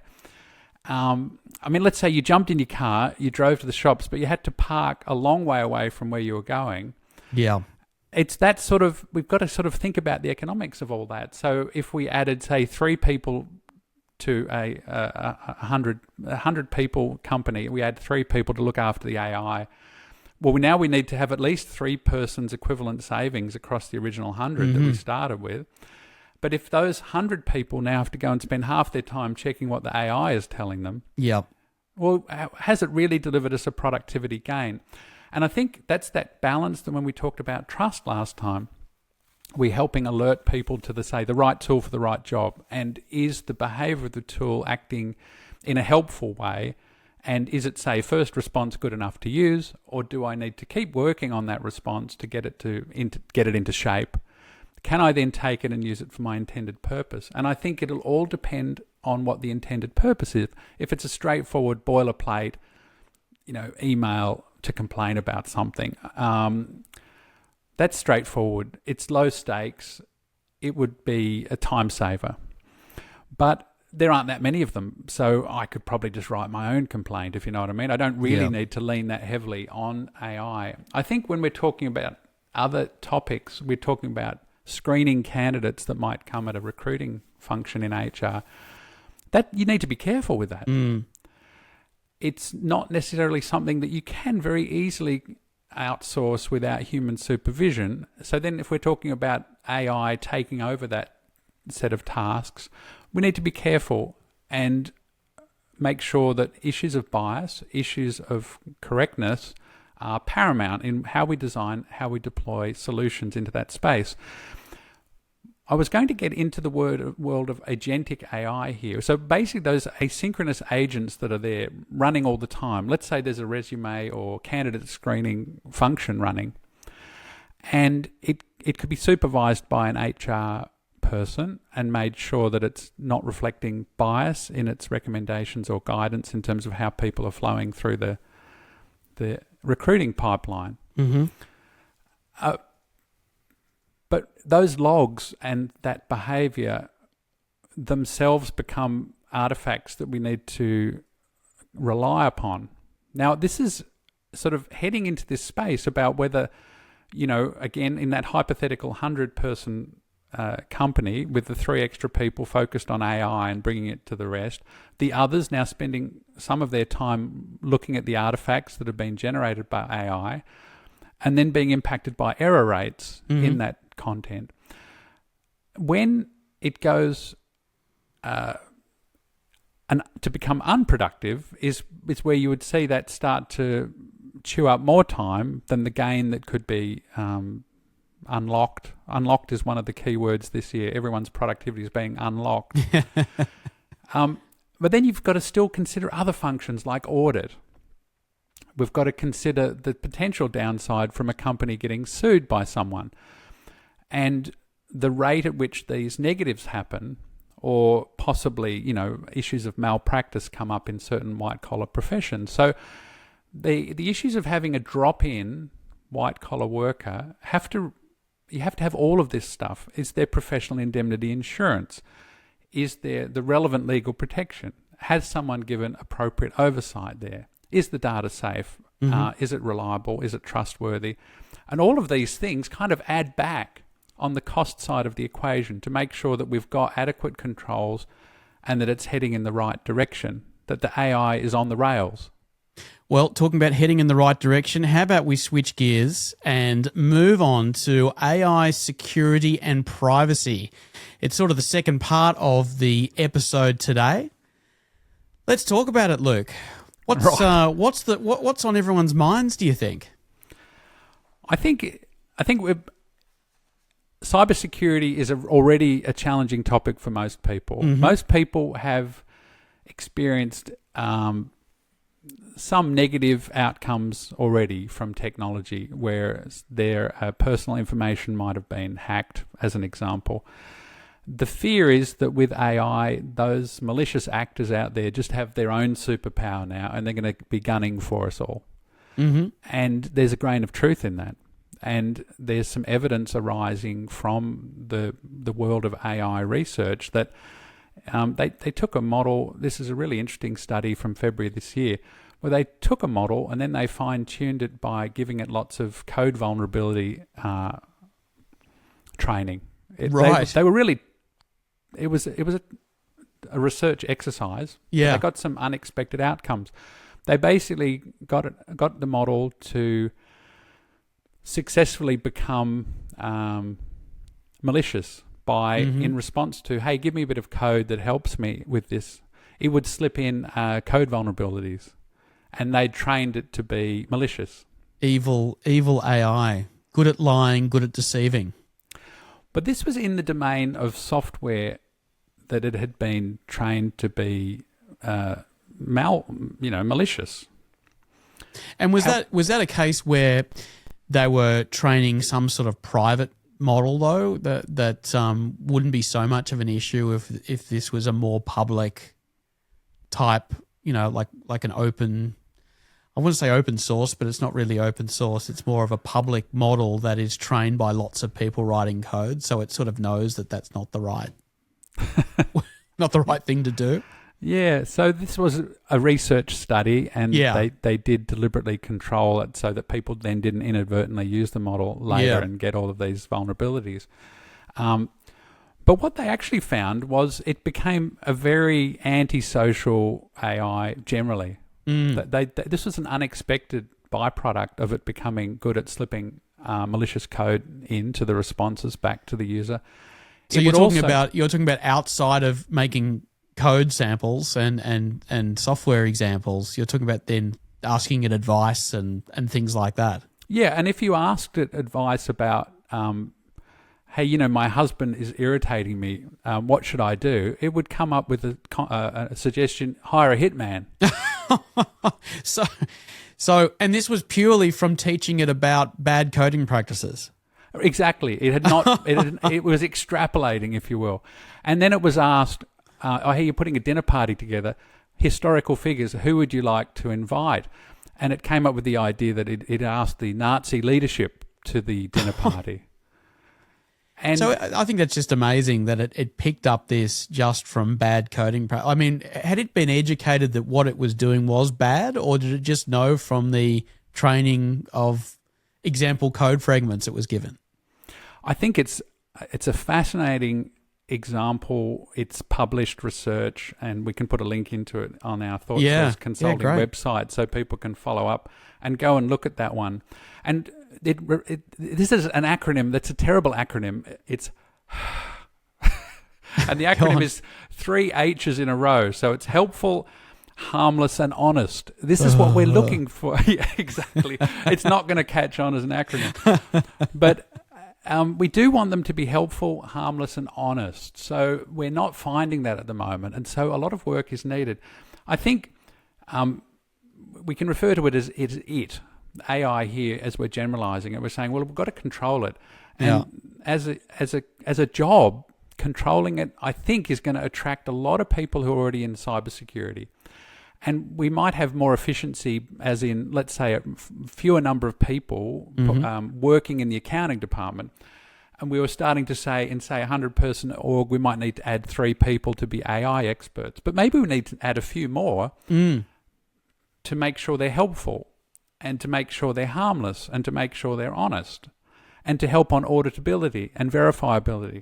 Speaker 2: I mean, let's say you jumped in your car, you drove to the shops, but you had to park a long way away from where you were going.
Speaker 1: Yeah.
Speaker 2: It's that sort of, we've got to sort of think about the economics of all that. So if we added, say, 3 people to a 100 people company, we add 3 people to look after the AI. Well, now we need to have at least 3 persons equivalent savings across the original 100 that we started with. But if those 100 people now have to go and spend half their time checking what the AI is telling them, well, has it really delivered us a productivity gain? And I think that's that balance that when we talked about trust last time, we're helping alert people to the right tool for the right job. And is the behavior of the tool acting in a helpful way? And is it, say, first response good enough to use, or do I need to keep working on that response to get it into shape? Can I then take it and use it for my intended purpose? And I think it'll all depend on what the intended purpose is. If it's a straightforward boilerplate, email to complain about something, that's straightforward. It's low stakes. It would be a time saver. But there aren't that many of them, so I could probably just write my own complaint, if you know what I mean. I don't really need to lean that heavily on AI. I think when we're talking about other topics, we're talking about screening candidates that might come at a recruiting function in HR, that you need to be careful with that. It's not necessarily something that you can very easily outsource without human supervision. So then if we're talking about AI taking over that set of tasks, we need to be careful and make sure that issues of bias, issues of correctness are paramount in how we design, how we deploy solutions into that space. I was going to get into the world of agentic AI here. So basically those asynchronous agents that are there running all the time. Let's say there's a resume or candidate screening function running, and it could be supervised by an HR person and made sure that it's not reflecting bias in its recommendations or guidance in terms of how people are flowing through the recruiting pipeline. But those logs and that behavior themselves become artifacts that we need to rely upon. Now, this is sort of heading into this space about whether, again, in that hypothetical 100-person company with the 3 extra people focused on AI and bringing it to the rest, the others now spending some of their time looking at the artifacts that have been generated by AI and then being impacted by error rates in that content. When it goes and to become unproductive is where you would see that start to chew up more time than the gain that could be unlocked. Unlocked is one of the key words this year. Everyone's productivity is being unlocked. But then you've got to still consider other functions like audit. We've got to consider the potential downside from a company getting sued by someone and the rate at which these negatives happen, or possibly, issues of malpractice come up in certain white-collar professions. So the issues of having a drop-in white-collar worker you have to have all of this stuff. Is there professional indemnity insurance? Is there the relevant legal protection? Has someone given appropriate oversight there? Is the data safe? Is it reliable? Is it trustworthy? And all of these things kind of add back on the cost side of the equation to make sure that we've got adequate controls and that it's heading in the right direction, that the AI is on the rails.
Speaker 1: Well, talking about heading in the right direction, how about we switch gears and move on to AI security and privacy? It's sort of the second part of the episode today. Let's talk about it, Luke. What's on everyone's minds, do you think?
Speaker 2: I think cybersecurity is already a challenging topic for most people.
Speaker 1: Mm-hmm.
Speaker 2: Most people have experienced some negative outcomes already from technology, where their personal information might have been hacked, as an example. The fear is that with AI, those malicious actors out there just have their own superpower now, and they're going to be gunning for us all.
Speaker 1: Mm-hmm.
Speaker 2: And there's a grain of truth in that. And there's some evidence arising from the world of AI research that they took a model. This is a really interesting study from February this year, where they took a model and then they fine-tuned it by giving it lots of code vulnerability training.
Speaker 1: Right.
Speaker 2: They were really. It was a research exercise.
Speaker 1: Yeah.
Speaker 2: They got some unexpected outcomes. They basically got the model to successfully become malicious by, in response to, hey, give me a bit of code that helps me with this. It would slip in code vulnerabilities, and they trained it to be malicious.
Speaker 1: Evil AI. Good at lying, good at deceiving.
Speaker 2: But this was in the domain of software that it had been trained to be malicious.
Speaker 1: And was that a case where they were training some sort of private model, though, that wouldn't be so much of an issue if this was a more public type, like an open, I wouldn't say open source, but it's not really open source. It's more of a public model that is trained by lots of people writing code, so it sort of knows that that's not the right thing to do.
Speaker 2: Yeah, so this was a research study, and they did deliberately control it so that people then didn't inadvertently use the model later and get all of these vulnerabilities. But what they actually found was it became a very antisocial AI generally. This was an unexpected byproduct of it becoming good at slipping malicious code into the responses back to the user.
Speaker 1: So you're talking about outside of making code samples and software examples, you're talking about then asking it advice and things like that.
Speaker 2: Yeah, and if you asked it advice about, hey, my husband is irritating me, what should I do? It would come up with a suggestion: hire a hitman.
Speaker 1: So, and this was purely from teaching it about bad coding practices.
Speaker 2: Exactly. It had not. It was extrapolating, if you will, and then it was asked, hey, you're putting a dinner party together. Historical figures, who would you like to invite? And it came up with the idea that it asked the Nazi leadership to the dinner party. And
Speaker 1: so I think that's just amazing that it picked up this just from bad coding. I mean, had it been educated that what it was doing was bad, or did it just know from the training of example code fragments it was given?
Speaker 2: I think it's a fascinating example. It's published research, and we can put a link into it on our ThoughtSource Consulting website so people can follow up and go and look at that one. And this is an acronym that's a terrible acronym. It's and the acronym is 3 H's in a row. So it's helpful, harmless, and honest. This is what we're looking for. Yeah, exactly. It's not going to catch on as an acronym. But we do want them to be helpful, harmless, and honest. So we're not finding that at the moment. And so a lot of work is needed. I think we can refer to it as it. AI here, as we're generalizing it, we're saying, well, we've got to control it. And as a job, controlling it, I think, is going to attract a lot of people who are already in cybersecurity. And we might have more efficiency, as in, let's say, a fewer number of people working in the accounting department. And we were starting to say, in, say, a 100-person org, we might need to add 3 people to be AI experts. But maybe we need to add a few more to make sure they're helpful, and to make sure they're harmless, and to make sure they're honest, and to help on auditability and verifiability.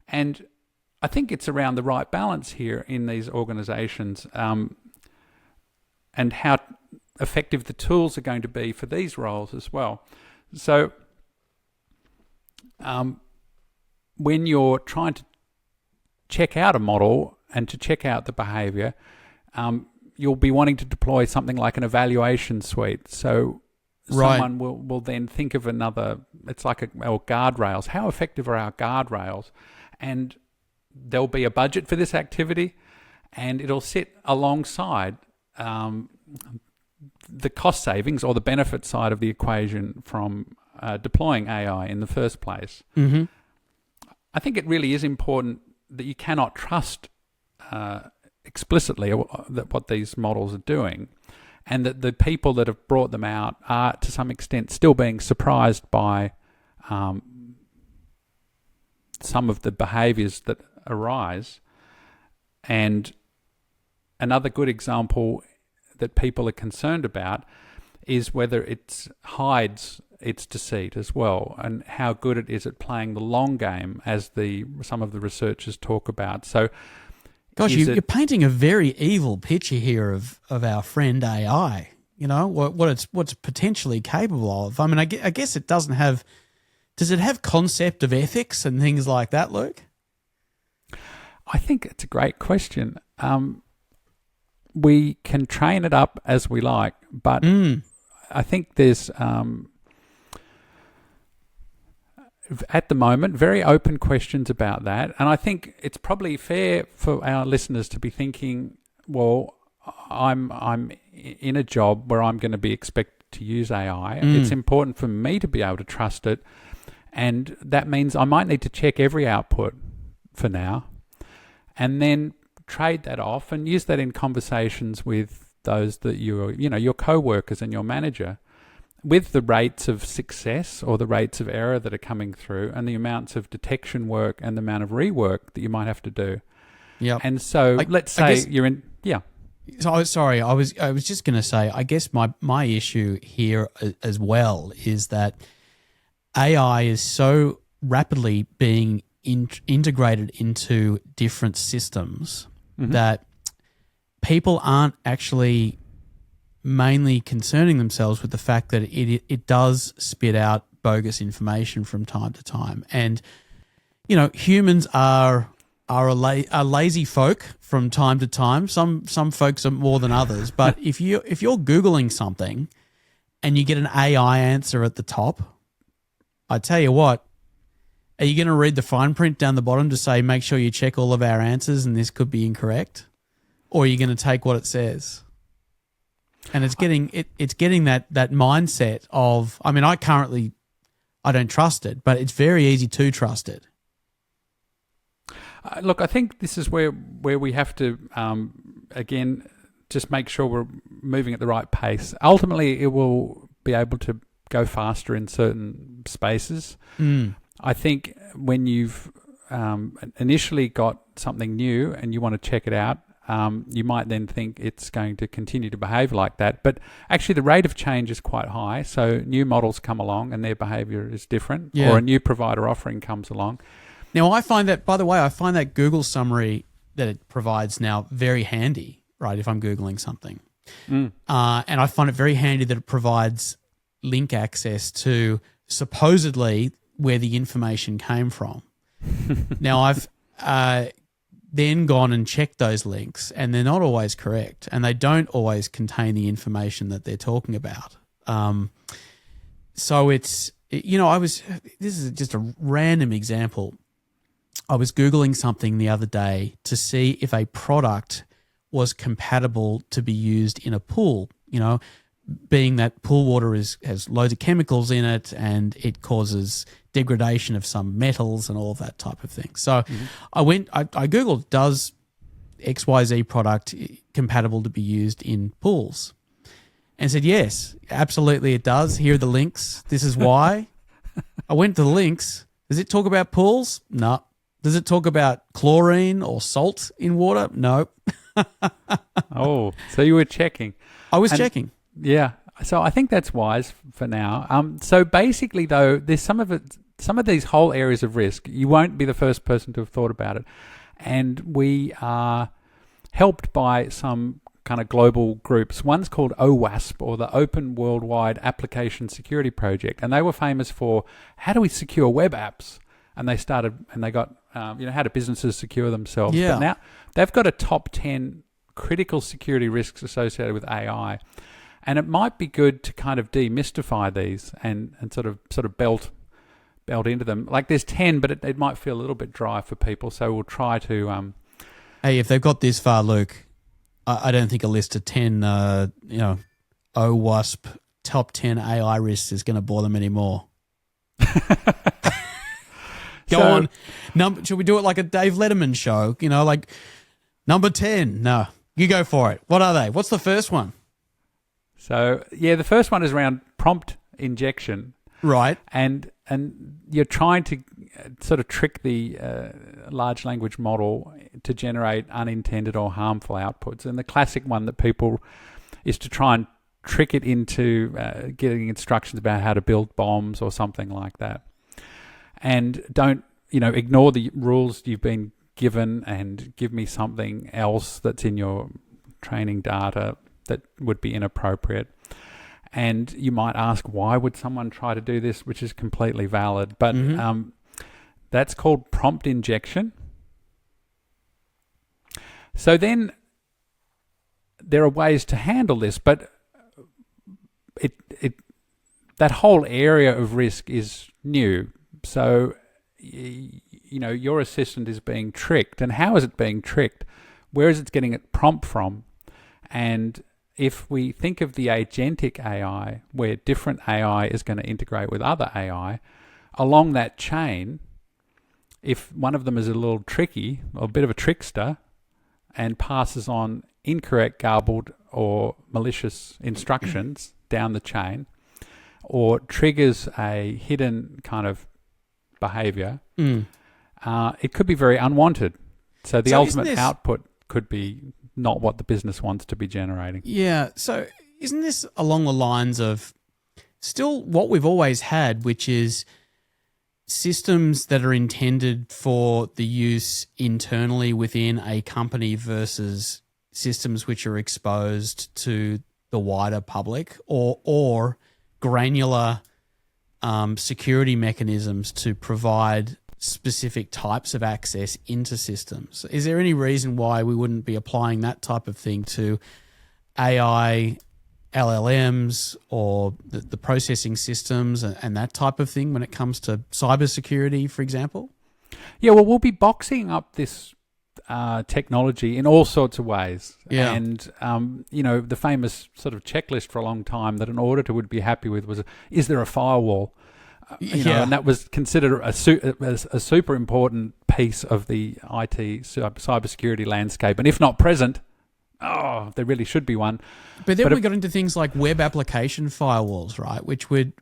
Speaker 2: And I think it's around the right balance here in these organizations, and how effective the tools are going to be for these roles as well. So when you're trying to check out a model and to check out the behavior, you'll be wanting to deploy something like an evaluation suite. So someone will then think of another, it's like our guardrails. How effective are our guardrails? And there'll be a budget for this activity, and it'll sit alongside the cost savings or the benefit side of the equation from deploying AI in the first place.
Speaker 1: Mm-hmm.
Speaker 2: I think it really is important that you cannot trust explicitly that what these models are doing, and that the people that have brought them out are to some extent still being surprised by some of the behaviors that arise. And another good example that people are concerned about is whether it hides its deceit as well, and how good it is at playing the long game, as some of the researchers talk about. So,
Speaker 1: gosh, you're painting a very evil picture here of our friend AI. You know what's potentially capable of. I mean, I guess it doesn't have. Does it have concept of ethics and things like that, Luke?
Speaker 2: I think it's a great question. We can train it up as we like, but I think there's at the moment very open questions about that, and I think it's probably fair for our listeners to be thinking, well, I'm in a job where I'm going to be expected to use AI. It's important for me to be able to trust it, and that means I might need to check every output for now, and then trade that off and use that in conversations with those that your co-workers and your manager, with the rates of success or the rates of error that are coming through, and the amounts of detection work and the amount of rework that you might have to do.
Speaker 1: Yeah.
Speaker 2: And so let's say you're in. Yeah.
Speaker 1: So sorry, I was just going to say, I guess my issue here as well is that AI is so rapidly being integrated into different systems that people aren't actually mainly concerning themselves with the fact that it does spit out bogus information from time to time. And, humans are lazy folk from time to time. Some folks are more than others. But if you're Googling something and you get an AI answer at the top, I tell you what, are you going to read the fine print down the bottom to say, make sure you check all of our answers and this could be incorrect? Or are you going to take what it says? And it's getting that mindset of, I mean, I don't trust it, but it's very easy to trust it.
Speaker 2: Look, I think this is where we have to, again, just make sure we're moving at the right pace. Ultimately, it will be able to go faster in certain spaces. I think when you've initially got something new and you want to check it out, you might then think it's going to continue to behave like that. But actually the rate of change is quite high. So new models come along and their behavior is different, or a new provider offering comes along.
Speaker 1: Now, I find that Google summary that it provides now very handy, right, if I'm Googling something. And I find it very handy that it provides link access to supposedly where the information came from. Now, I've then gone and checked those links, and they're not always correct, and they don't always contain the information that they're talking about. So it's, this is just a random example. I was Googling something the other day to see if a product was compatible to be used in a pool, being that pool water has loads of chemicals in it and it causes degradation of some metals and all of that type of thing. So I Googled, does XYZ product compatible to be used in pools? And said, yes, absolutely it does. Here are the links. This is why. I went to the links. Does it talk about pools? No. Does it talk about chlorine or salt in water? No.
Speaker 2: Oh, so you were checking.
Speaker 1: I was checking.
Speaker 2: Yeah. So I think that's wise for now. So basically, though, there's some of these whole areas of risk. You won't be the first person to have thought about it. And we are helped by some kind of global groups. One's called OWASP, or the Open Worldwide Application Security Project, and they were famous for how do we secure web apps? And they got how do businesses secure themselves?
Speaker 1: Yeah.
Speaker 2: But now they've got a top 10 critical security risks associated with AI, and it might be good to kind of demystify these and sort of belt into them. Like there's 10, but it might feel a little bit dry for people, so we'll try to.
Speaker 1: Hey, if they've got this far, Luke, I don't think a list of 10, OWASP top 10 AI risks is going to bore them anymore. Go on. Should we do it like a Dave Letterman show? Like number 10. No, you go for it. What are they? What's the first one?
Speaker 2: So, the first one is around prompt injection.
Speaker 1: Right.
Speaker 2: And you're trying to sort of trick the large language model to generate unintended or harmful outputs. And the classic one that people is to try and trick it into getting instructions about how to build bombs or something like that. And don't, ignore the rules you've been given and give me something else that's in your training data that would be inappropriate. And you might ask, why would someone try to do this, which is completely valid. But that's called prompt injection. So then there are ways to handle this, but that whole area of risk is new. So, your assistant is being tricked. And how is it being tricked? Where is it getting its prompt from? And if we think of the agentic AI, where different AI is going to integrate with other AI, along that chain, if one of them is a little tricky, or a bit of a trickster, and passes on incorrect, garbled, or malicious instructions down the chain, or triggers a hidden kind of behavior, it could be very unwanted. So the ultimate output could be not what the business wants to be generating.
Speaker 1: Yeah. So isn't this along the lines of still what we've always had, which is systems that are intended for the use internally within a company versus systems which are exposed to the wider public, or granular security mechanisms to provide specific types of access into systems? Is there any reason why we wouldn't be applying that type of thing to AI, LLMs, or the processing systems and that type of thing when it comes to cybersecurity, for example?
Speaker 2: Yeah, well, we'll be boxing up this technology in all sorts of ways.
Speaker 1: Yeah.
Speaker 2: And, the famous sort of checklist for a long time that an auditor would be happy with was, is there a firewall? And that was considered a super important piece of the IT cybersecurity landscape. And if not present, there really should be one.
Speaker 1: But then we got into things like web application firewalls, right? Which would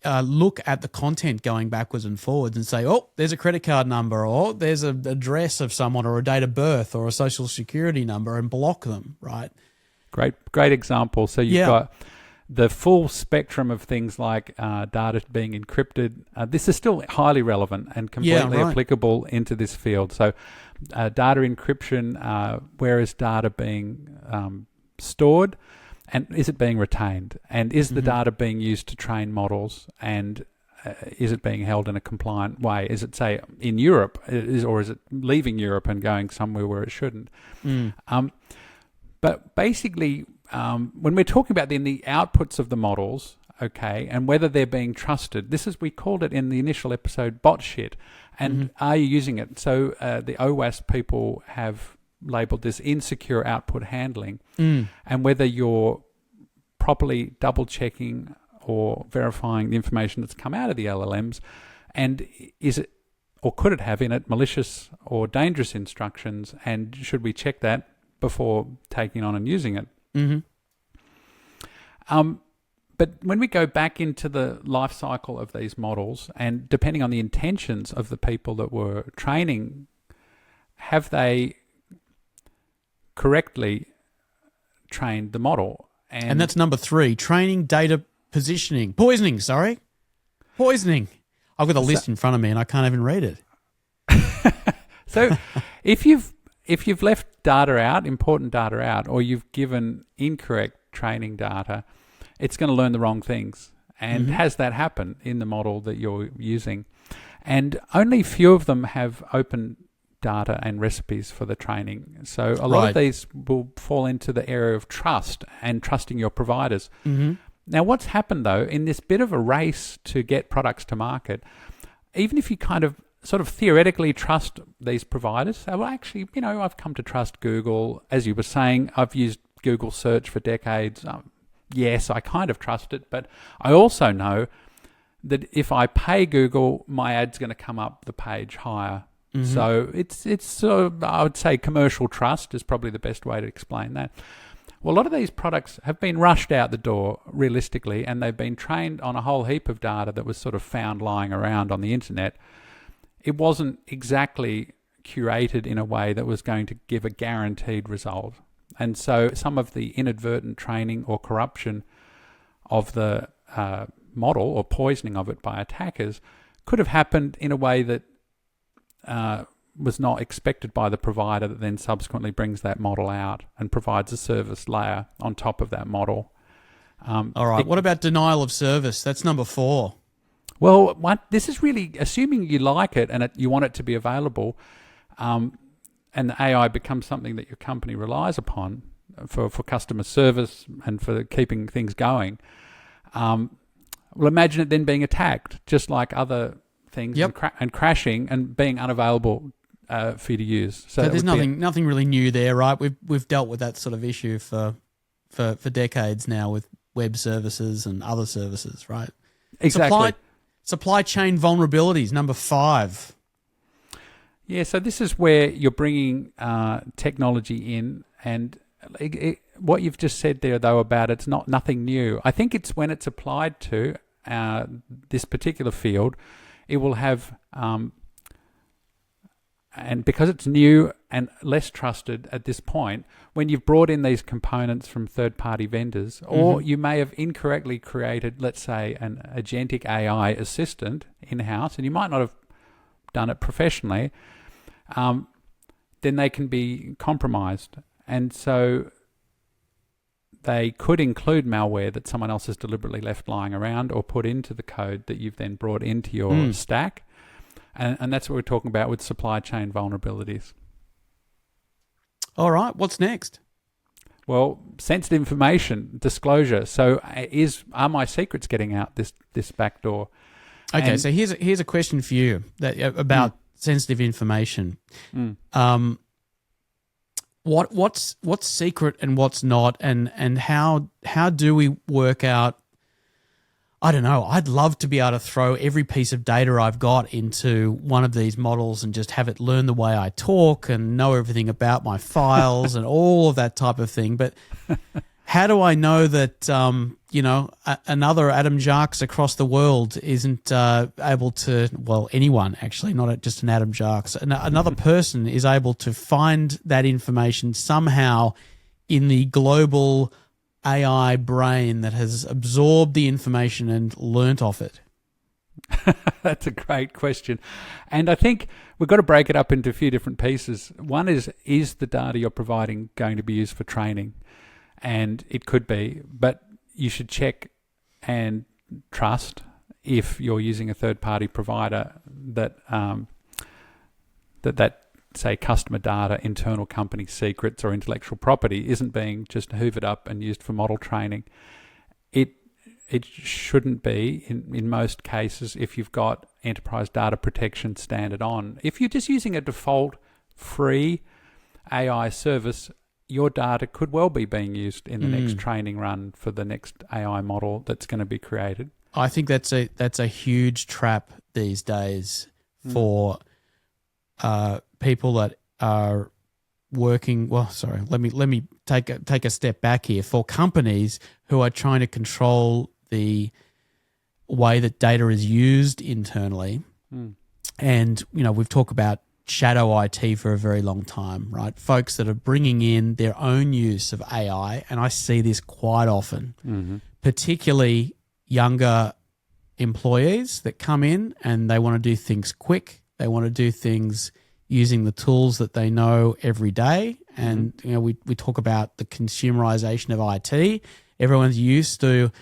Speaker 1: look at the content going backwards and forwards and say, oh, there's a credit card number, or there's an address of someone, or a date of birth, or a social security number, and block them, right?
Speaker 2: Great example. So you've got the full spectrum of things like data being encrypted. This is still highly relevant and completely applicable into this field. So data encryption, where is data being stored, and is it being retained? And is the data being used to train models? And is it being held in a compliant way? Is it, say, in Europe, or is it leaving Europe and going somewhere where it shouldn't? But basically, when we're talking about then the outputs of the models, okay, and whether they're being trusted, we called it in the initial episode bot shit. And are you using it? So the OWASP people have labeled this insecure output handling, and whether you're properly double checking or verifying the information that's come out of the LLMs, and is it, or could it have in it, malicious or dangerous instructions, and should we check that before taking on and using it? But when we go back into the life cycle of these models, and depending on the intentions of the people that were training, have they correctly trained the model? And
Speaker 1: that's number 3, training, data, poisoning. I've got the list in front of me and I can't even read it.
Speaker 2: So if you've left data out, important data out, or you've given incorrect training data, it's going to learn the wrong things. And has that happen in the model that you're using? And only few of them have open data and recipes for the training. So a lot of these will fall into the area of trust and trusting your providers. Now, what's happened, though, in this bit of a race to get products to market, even if you kind of sort of theoretically trust these providers, say, well, actually, I've come to trust Google. As you were saying, I've used Google search for decades. Yes, I kind of trust it, but I also know that if I pay Google, my ad's going to come up the page higher. So it's sort of, I would say commercial trust is probably the best way to explain that. Well, a lot of these products have been rushed out the door realistically, and they've been trained on a whole heap of data that was sort of found lying around on the internet. It wasn't exactly curated in a way that was going to give a guaranteed result. And so some of the inadvertent training or corruption of the model or poisoning of it by attackers could have happened in a way that was not expected by the provider, that then subsequently brings that model out and provides a service layer on top of that model.
Speaker 1: All right. What about denial of service? That's number 4.
Speaker 2: Well, this is really assuming you like it and you want it to be available, and the AI becomes something that your company relies upon for customer service and for keeping things going. Well, imagine it then being attacked, just like other things, and crashing and being unavailable for you to use. So
Speaker 1: there's nothing really new there, right? We've dealt with that sort of issue for decades now with web services and other services, right?
Speaker 2: Exactly.
Speaker 1: Supply chain vulnerabilities, number 5.
Speaker 2: Yeah, so this is where you're bringing technology in, and what you've just said there, though, about it's nothing new. I think it's when it's applied to this particular field, it will have, and because it's new and less trusted at this point, when you've brought in these components from third-party vendors, or you may have incorrectly created, let's say, an agentic AI assistant in-house, and you might not have done it professionally, then they can be compromised. And so they could include malware that someone else has deliberately left lying around or put into the code that you've then brought into your stack. And that's what we're talking about with supply chain vulnerabilities.
Speaker 1: All right. What's next?
Speaker 2: Well, sensitive information, disclosure. So are my secrets getting out this back door?
Speaker 1: Okay, so here's a question for you about sensitive information. What's secret and what's not, and how do we work out? I don't know. I'd love to be able to throw every piece of data I've got into one of these models and just have it learn the way I talk and know everything about my files and all of that type of thing. But how do I know that another Adam Jarks across the world isn't able to? Well, anyone actually, not just an Adam Jarks. Another person is able to find that information somehow in the global AI brain that has absorbed the information and learnt off it?
Speaker 2: That's a great question. And I think we've got to break it up into a few different pieces. One is the data you're providing going to be used for training? And it could be, but you should check and trust if you're using a third-party provider that say customer data, internal company secrets or intellectual property isn't being just hoovered up and used for model training. It shouldn't be in most cases if you've got enterprise data protection standard on. If you're just using a default free AI service, your data could well be being used in the next training run for the next AI model that's going to be created.
Speaker 1: I think that's a huge trap these days for people that are working. Well, sorry, let me take a step back here. For companies who are trying to control the way that data is used internally, and we've talked about shadow IT for a very long time, right? Folks that are bringing in their own use of AI, and I see this quite often, particularly younger employees that come in and they want to do things quick. They want to do things, using the tools that they know every day. And we talk about the consumerization of IT. Everyone's used to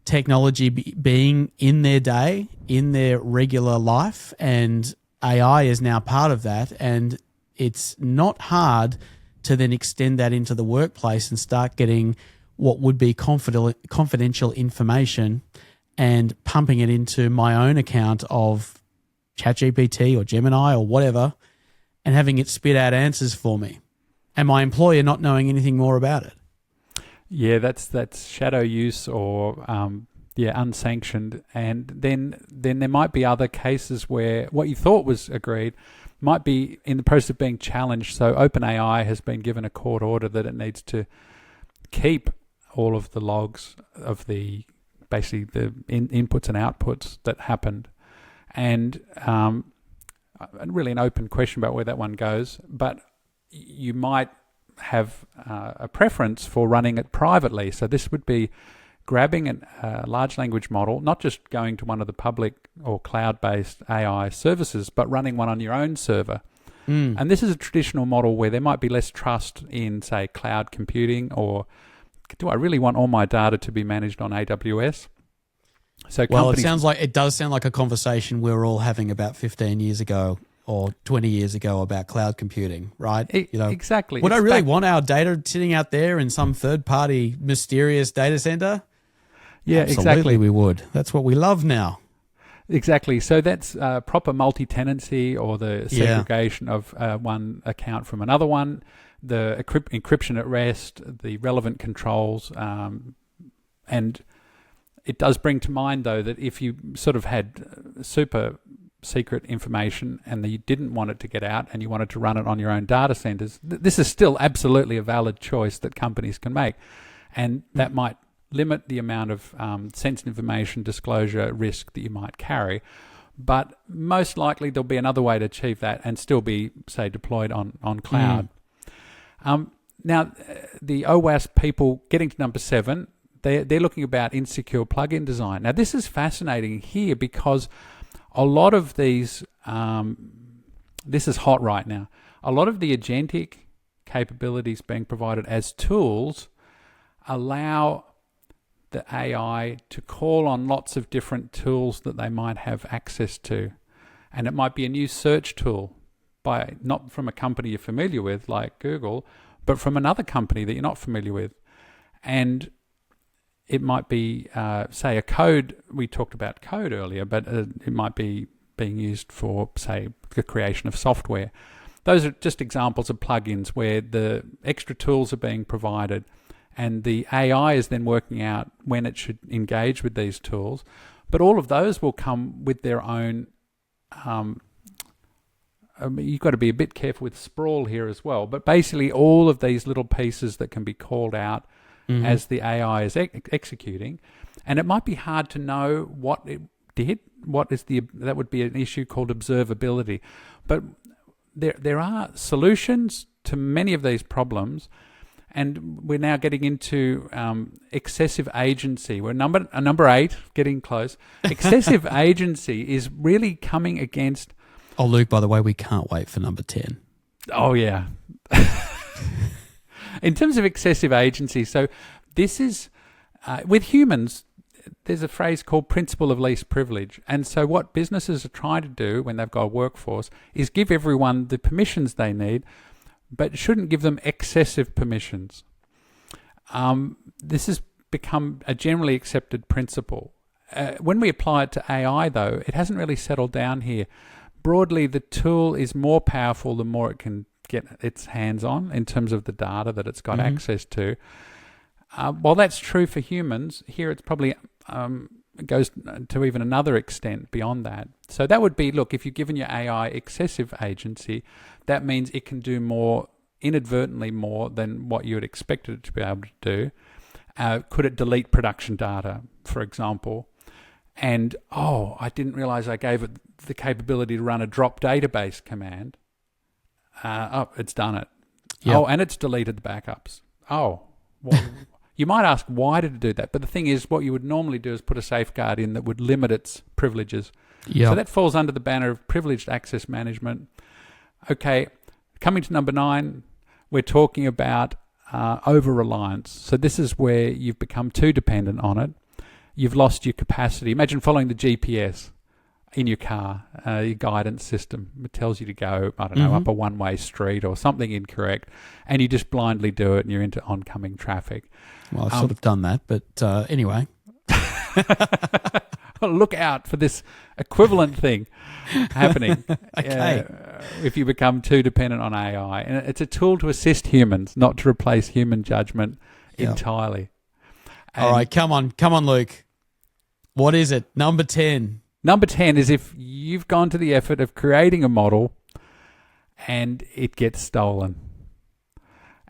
Speaker 1: technology being in their day, in their regular life, and AI is now part of that. And it's not hard to then extend that into the workplace and start getting what would be confidential information and pumping it into my own account of ChatGPT or Gemini or whatever, and having it spit out answers for me, and my employer not knowing anything more about it.
Speaker 2: Yeah, that's shadow use or unsanctioned. And then there might be other cases where what you thought was agreed might be in the process of being challenged. So OpenAI has been given a court order that it needs to keep all of the logs of the inputs and outputs that happened. And really an open question about where that one goes. But you might have a preference for running it privately. So this would be grabbing a large language model, not just going to one of the public or cloud-based AI services, but running one on your own server. And this is a traditional model where there might be less trust in, say, cloud computing, or do I really want all my data to be managed on AWS? So
Speaker 1: it does sound like a conversation we were all having about 15 years ago or 20 years ago about cloud computing, right?
Speaker 2: Exactly.
Speaker 1: Would I really want our data sitting out there in some third-party mysterious data center?
Speaker 2: Yeah,
Speaker 1: Absolutely,
Speaker 2: exactly.
Speaker 1: We would. That's what we love now.
Speaker 2: Exactly. So that's proper multi-tenancy, or the segregation of one account from another one, the encryption at rest, the relevant controls, and it does bring to mind, though, that if you sort of had super secret information and that you didn't want it to get out and you wanted to run it on your own data centers, this is still absolutely a valid choice that companies can make. And that might limit the amount of sensitive information disclosure risk that you might carry. But most likely there'll be another way to achieve that and still be, say, deployed on cloud. Now, the OWASP people, getting to number 7, they're looking about insecure plugin design. Now, this is fascinating here because a lot of these, this is hot right now, a lot of the agentic capabilities being provided as tools allow the AI to call on lots of different tools that they might have access to. And it might be a new search tool, not from a company you're familiar with, like Google, but from another company that you're not familiar with. And it might be, say, a code. We talked about code earlier, but it might be being used for, say, the creation of software. Those are just examples of plugins where the extra tools are being provided and the AI is then working out when it should engage with these tools. But all of those will come with their own... you've got to be a bit careful with sprawl here as well. But basically all of these little pieces that can be called out as the AI is executing. And it might be hard to know what it did. That would be an issue called observability. But there are solutions to many of these problems. And we're now getting into excessive agency. We're number 8, getting close. Excessive agency is really coming against...
Speaker 1: Oh, Luke, by the way, we can't wait for number 10.
Speaker 2: Oh, yeah. In terms of excessive agency, so this is... with humans, there's a phrase called principle of least privilege. And so what businesses are trying to do when they've got a workforce is give everyone the permissions they need, but shouldn't give them excessive permissions. This has become a generally accepted principle. When we apply it to AI, though, it hasn't really settled down here. Broadly, the tool is more powerful the more it can get its hands on in terms of the data that it's got access to. While that's true for humans, here it's probably goes to even another extent beyond that. So that would be, look, if you've given your AI excessive agency, that means it can do more, inadvertently more than what you had expected it to be able to do. Could it delete production data, for example? And, I didn't realize I gave it the capability to run a drop database command. It's done it. Yep. And it's deleted the backups. Well, you might ask, why did it do that? But the thing is, what you would normally do is put a safeguard in that would limit its privileges. Yep. So that falls under the banner of privileged access management. Okay, coming to number 9, we're talking about over-reliance. So this is where you've become too dependent on it. You've lost your capacity. Imagine following the GPS in your car, your guidance system. It tells you to go, I don't know, up a one-way street or something incorrect, and you just blindly do it and you're into oncoming traffic.
Speaker 1: Well, I've sort of done that, but anyway.
Speaker 2: Look out for this equivalent thing happening.
Speaker 1: Okay.
Speaker 2: If you become too dependent on AI. And it's a tool to assist humans, not to replace human judgment entirely.
Speaker 1: All right, come on, Luke. What is it? Number 10.
Speaker 2: Number 10 is if you've gone to the effort of creating a model and it gets stolen.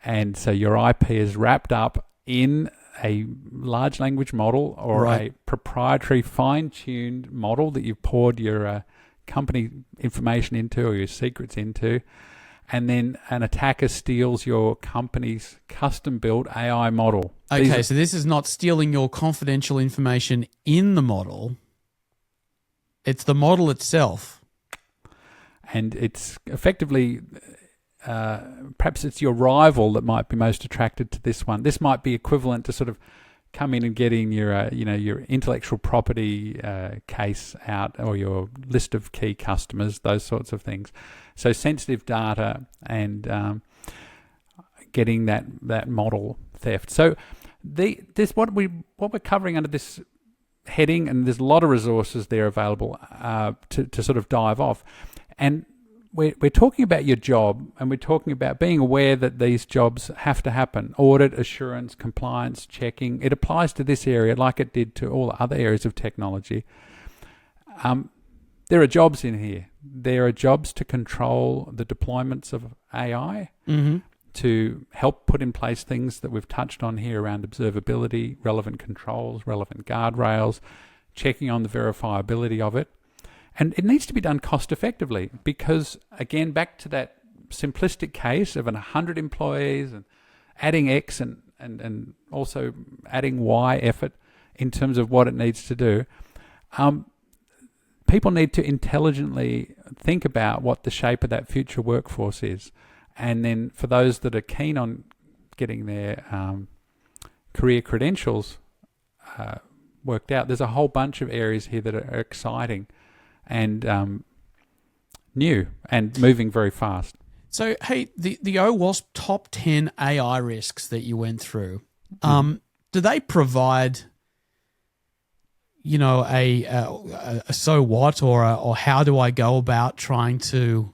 Speaker 2: And so your IP is wrapped up in a large language model or a proprietary fine-tuned model that you've poured your company information into or your secrets into, and then an attacker steals your company's custom-built AI model.
Speaker 1: Okay, so this is not stealing your confidential information in the model. It's the model itself.
Speaker 2: And it's effectively, perhaps it's your rival that might be most attracted to this one. This might be equivalent to sort of come in and getting your, your intellectual property case out or your list of key customers, those sorts of things. So sensitive data and getting that model theft. So this what we're covering under this heading, and there's a lot of resources there available to sort of dive off. And we're talking about your job, and we're talking about being aware that these jobs have to happen. Audit, assurance, compliance, checking. It applies to this area like it did to all other areas of technology. There are jobs in here. There are jobs to control the deployments of AI, to help put in place things that we've touched on here around observability, relevant controls, relevant guardrails, checking on the verifiability of it. And it needs to be done cost effectively because, again, back to that simplistic case of 100 employees and adding X and also adding Y effort in terms of what it needs to do, people need to intelligently think about what the shape of that future workforce is. And then for those that are keen on getting their career credentials worked out, there's a whole bunch of areas here that are exciting and new and moving very fast.
Speaker 1: So, hey, the OWASP top 10 AI risks that you went through, do they provide, a so what or how do I go about trying to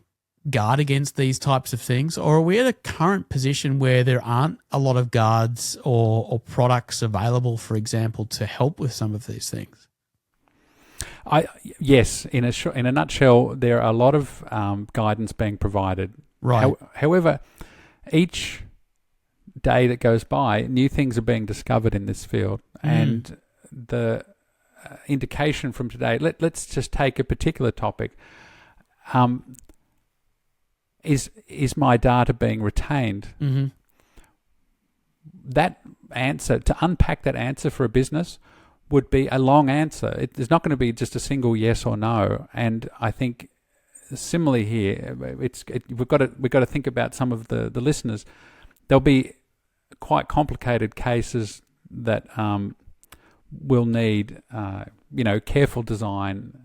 Speaker 1: guard against these types of things? Or are we at a current position where there aren't a lot of guards or products available, for example, to help with some of these things?
Speaker 2: Yes, in a nutshell, there are a lot of guidance being provided.
Speaker 1: Right.
Speaker 2: However, each day that goes by, new things are being discovered in this field, and the indication from today. Let's just take a particular topic. Is my data being retained? That answer, to unpack that answer for a business, would be a long answer. There's not going to be just a single yes or no. And I think similarly here, we've got to think about some of the listeners. There'll be quite complicated cases that will need careful design,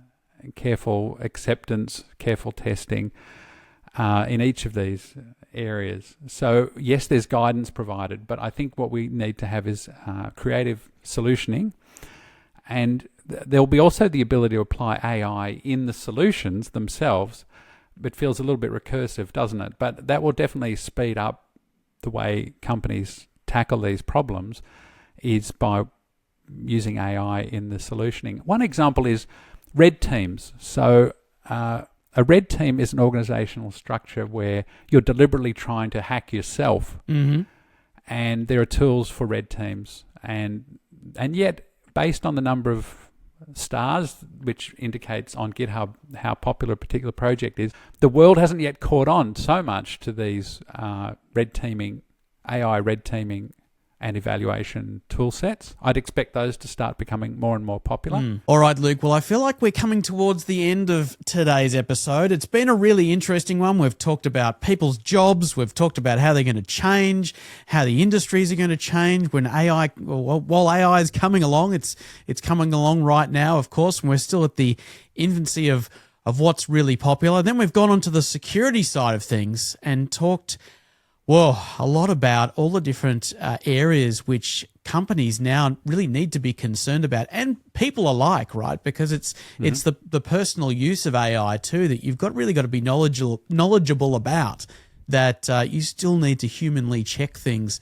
Speaker 2: careful acceptance, careful testing in each of these areas. So yes, there's guidance provided, but I think what we need to have is creative solutioning. And there'll be also the ability to apply AI in the solutions themselves. It feels a little bit recursive, doesn't it? But that will definitely speed up the way companies tackle these problems, is by using AI in the solutioning. One example is red teams. So a red team is an organizational structure where you're deliberately trying to hack yourself. And there are tools for red teams. And yet, based on the number of stars, which indicates on GitHub how popular a particular project is, the world hasn't yet caught on so much to these AI red teaming and evaluation tool sets. I'd expect those to start becoming more and more popular.
Speaker 1: All right, Luke. Well, I feel like we're coming towards the end of today's episode. It's been a really interesting one. We've talked about people's jobs. We've talked about how they're going to change, how the industries are going to change when AI, while AI is coming along. It's coming along right now, of course, and we're still at the infancy of what's really popular. Then we've gone on to the security side of things and talked a lot about all the different areas which companies now really need to be concerned about, and people alike, right? Because it's the personal use of AI too that you've really got to be knowledgeable about. That you still need to humanly check things,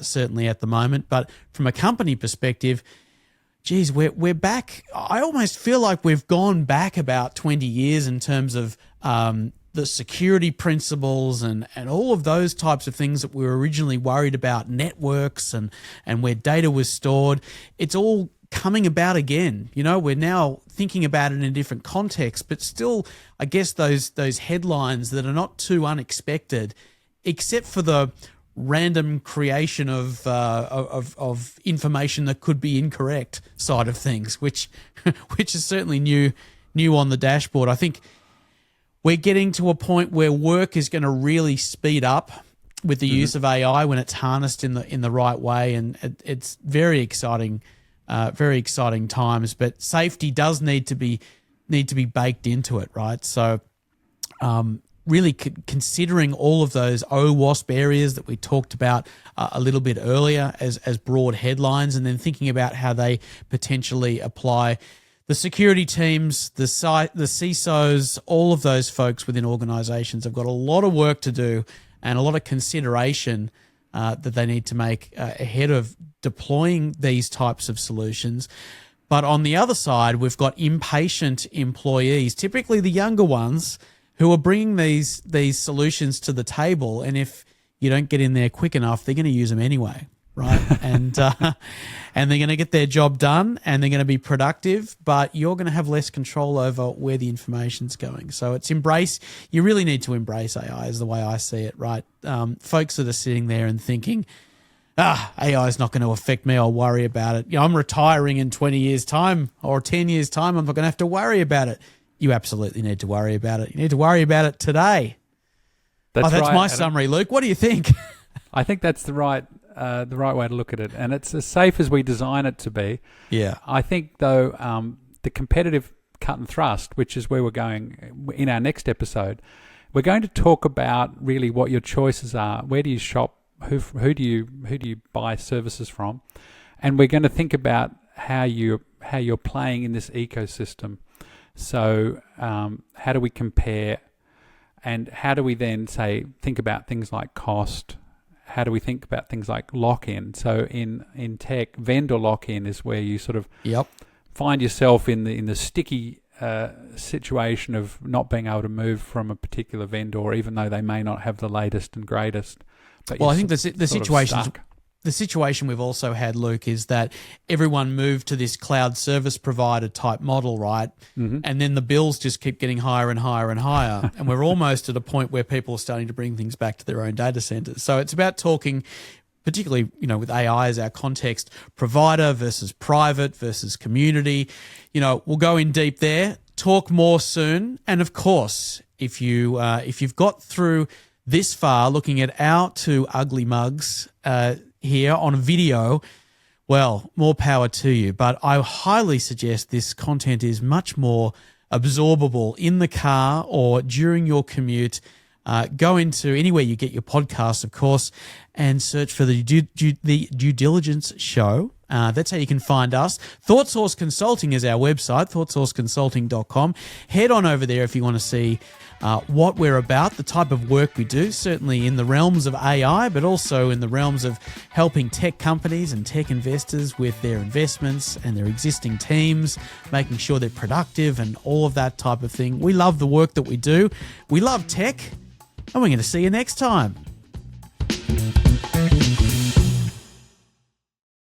Speaker 1: certainly at the moment. But from a company perspective, geez, we're back. I almost feel like we've gone back about 20 years in terms of the security principles and all of those types of things that we were originally worried about, networks and where data was stored. It's all coming about again. We're now thinking about it in a different context, but still, I guess those headlines that are not too unexpected, except for the random creation of information that could be incorrect side of things, which is certainly new on the dashboard. I think we're getting to a point where work is going to really speed up with the use of AI when it's harnessed in the right way, and it's very exciting times. But safety does need to be baked into it, right? So, really considering all of those OWASP areas that we talked about a little bit earlier as broad headlines, and then thinking about how they potentially apply. The security teams, the CISOs, all of those folks within organizations have got a lot of work to do and a lot of consideration that they need to make ahead of deploying these types of solutions. But on the other side, we've got impatient employees, typically the younger ones, who are bringing these solutions to the table. And if you don't get in there quick enough, they're going to use them anyway. Right. And they're going to get their job done and they're going to be productive, but you're going to have less control over where the information's going. So you really need to embrace AI is the way I see it, right? Folks that are sitting there and thinking, AI is not going to affect me. I'll worry about it. I'm retiring in 20 years time or 10 years time. I'm not going to have to worry about it. You absolutely need to worry about it. You need to worry about it today. That's right, my summary, Luke. What do you think?
Speaker 2: I think that's the right way to look at it, and it's as safe as we design it to be. Yeah. I think, though, the competitive cut and thrust, which is where we're going in our next episode, we're going to talk about really what your choices are. Where do you shop? Who do you buy services from? And we're going to think about how you're playing in this ecosystem. So, how do we compare, and how do we then think about things like cost? How do we think about things like lock-in? So in tech, vendor lock-in is where you sort of find yourself in the sticky situation of not being able to move from a particular vendor, even though they may not have the latest and greatest. But
Speaker 1: I think the situation we've also had, Luke, is that everyone moved to this cloud service provider type model, right? Mm-hmm. And then the bills just keep getting higher and higher and higher. And we're almost at a point where people are starting to bring things back to their own data centers. So it's about talking, particularly, with AI as our context, provider versus private versus community. We'll go in deep there, talk more soon. And of course, if you've got through this far looking at our two ugly mugs, here on a video, well, more power to you. But I highly suggest this content is much more absorbable in the car or during your commute. Go into anywhere you get your podcasts, of course, and search for the Due Diligence Show. That's how you can find us. ThoughtSource Consulting is our website, thoughtsourceconsulting.com. Head on over there if you want to see what we're about, the type of work we do, certainly in the realms of AI, but also in the realms of helping tech companies and tech investors with their investments and their existing teams, making sure they're productive and all of that type of thing. We love the work that we do. We love tech, and we're going to see you next time.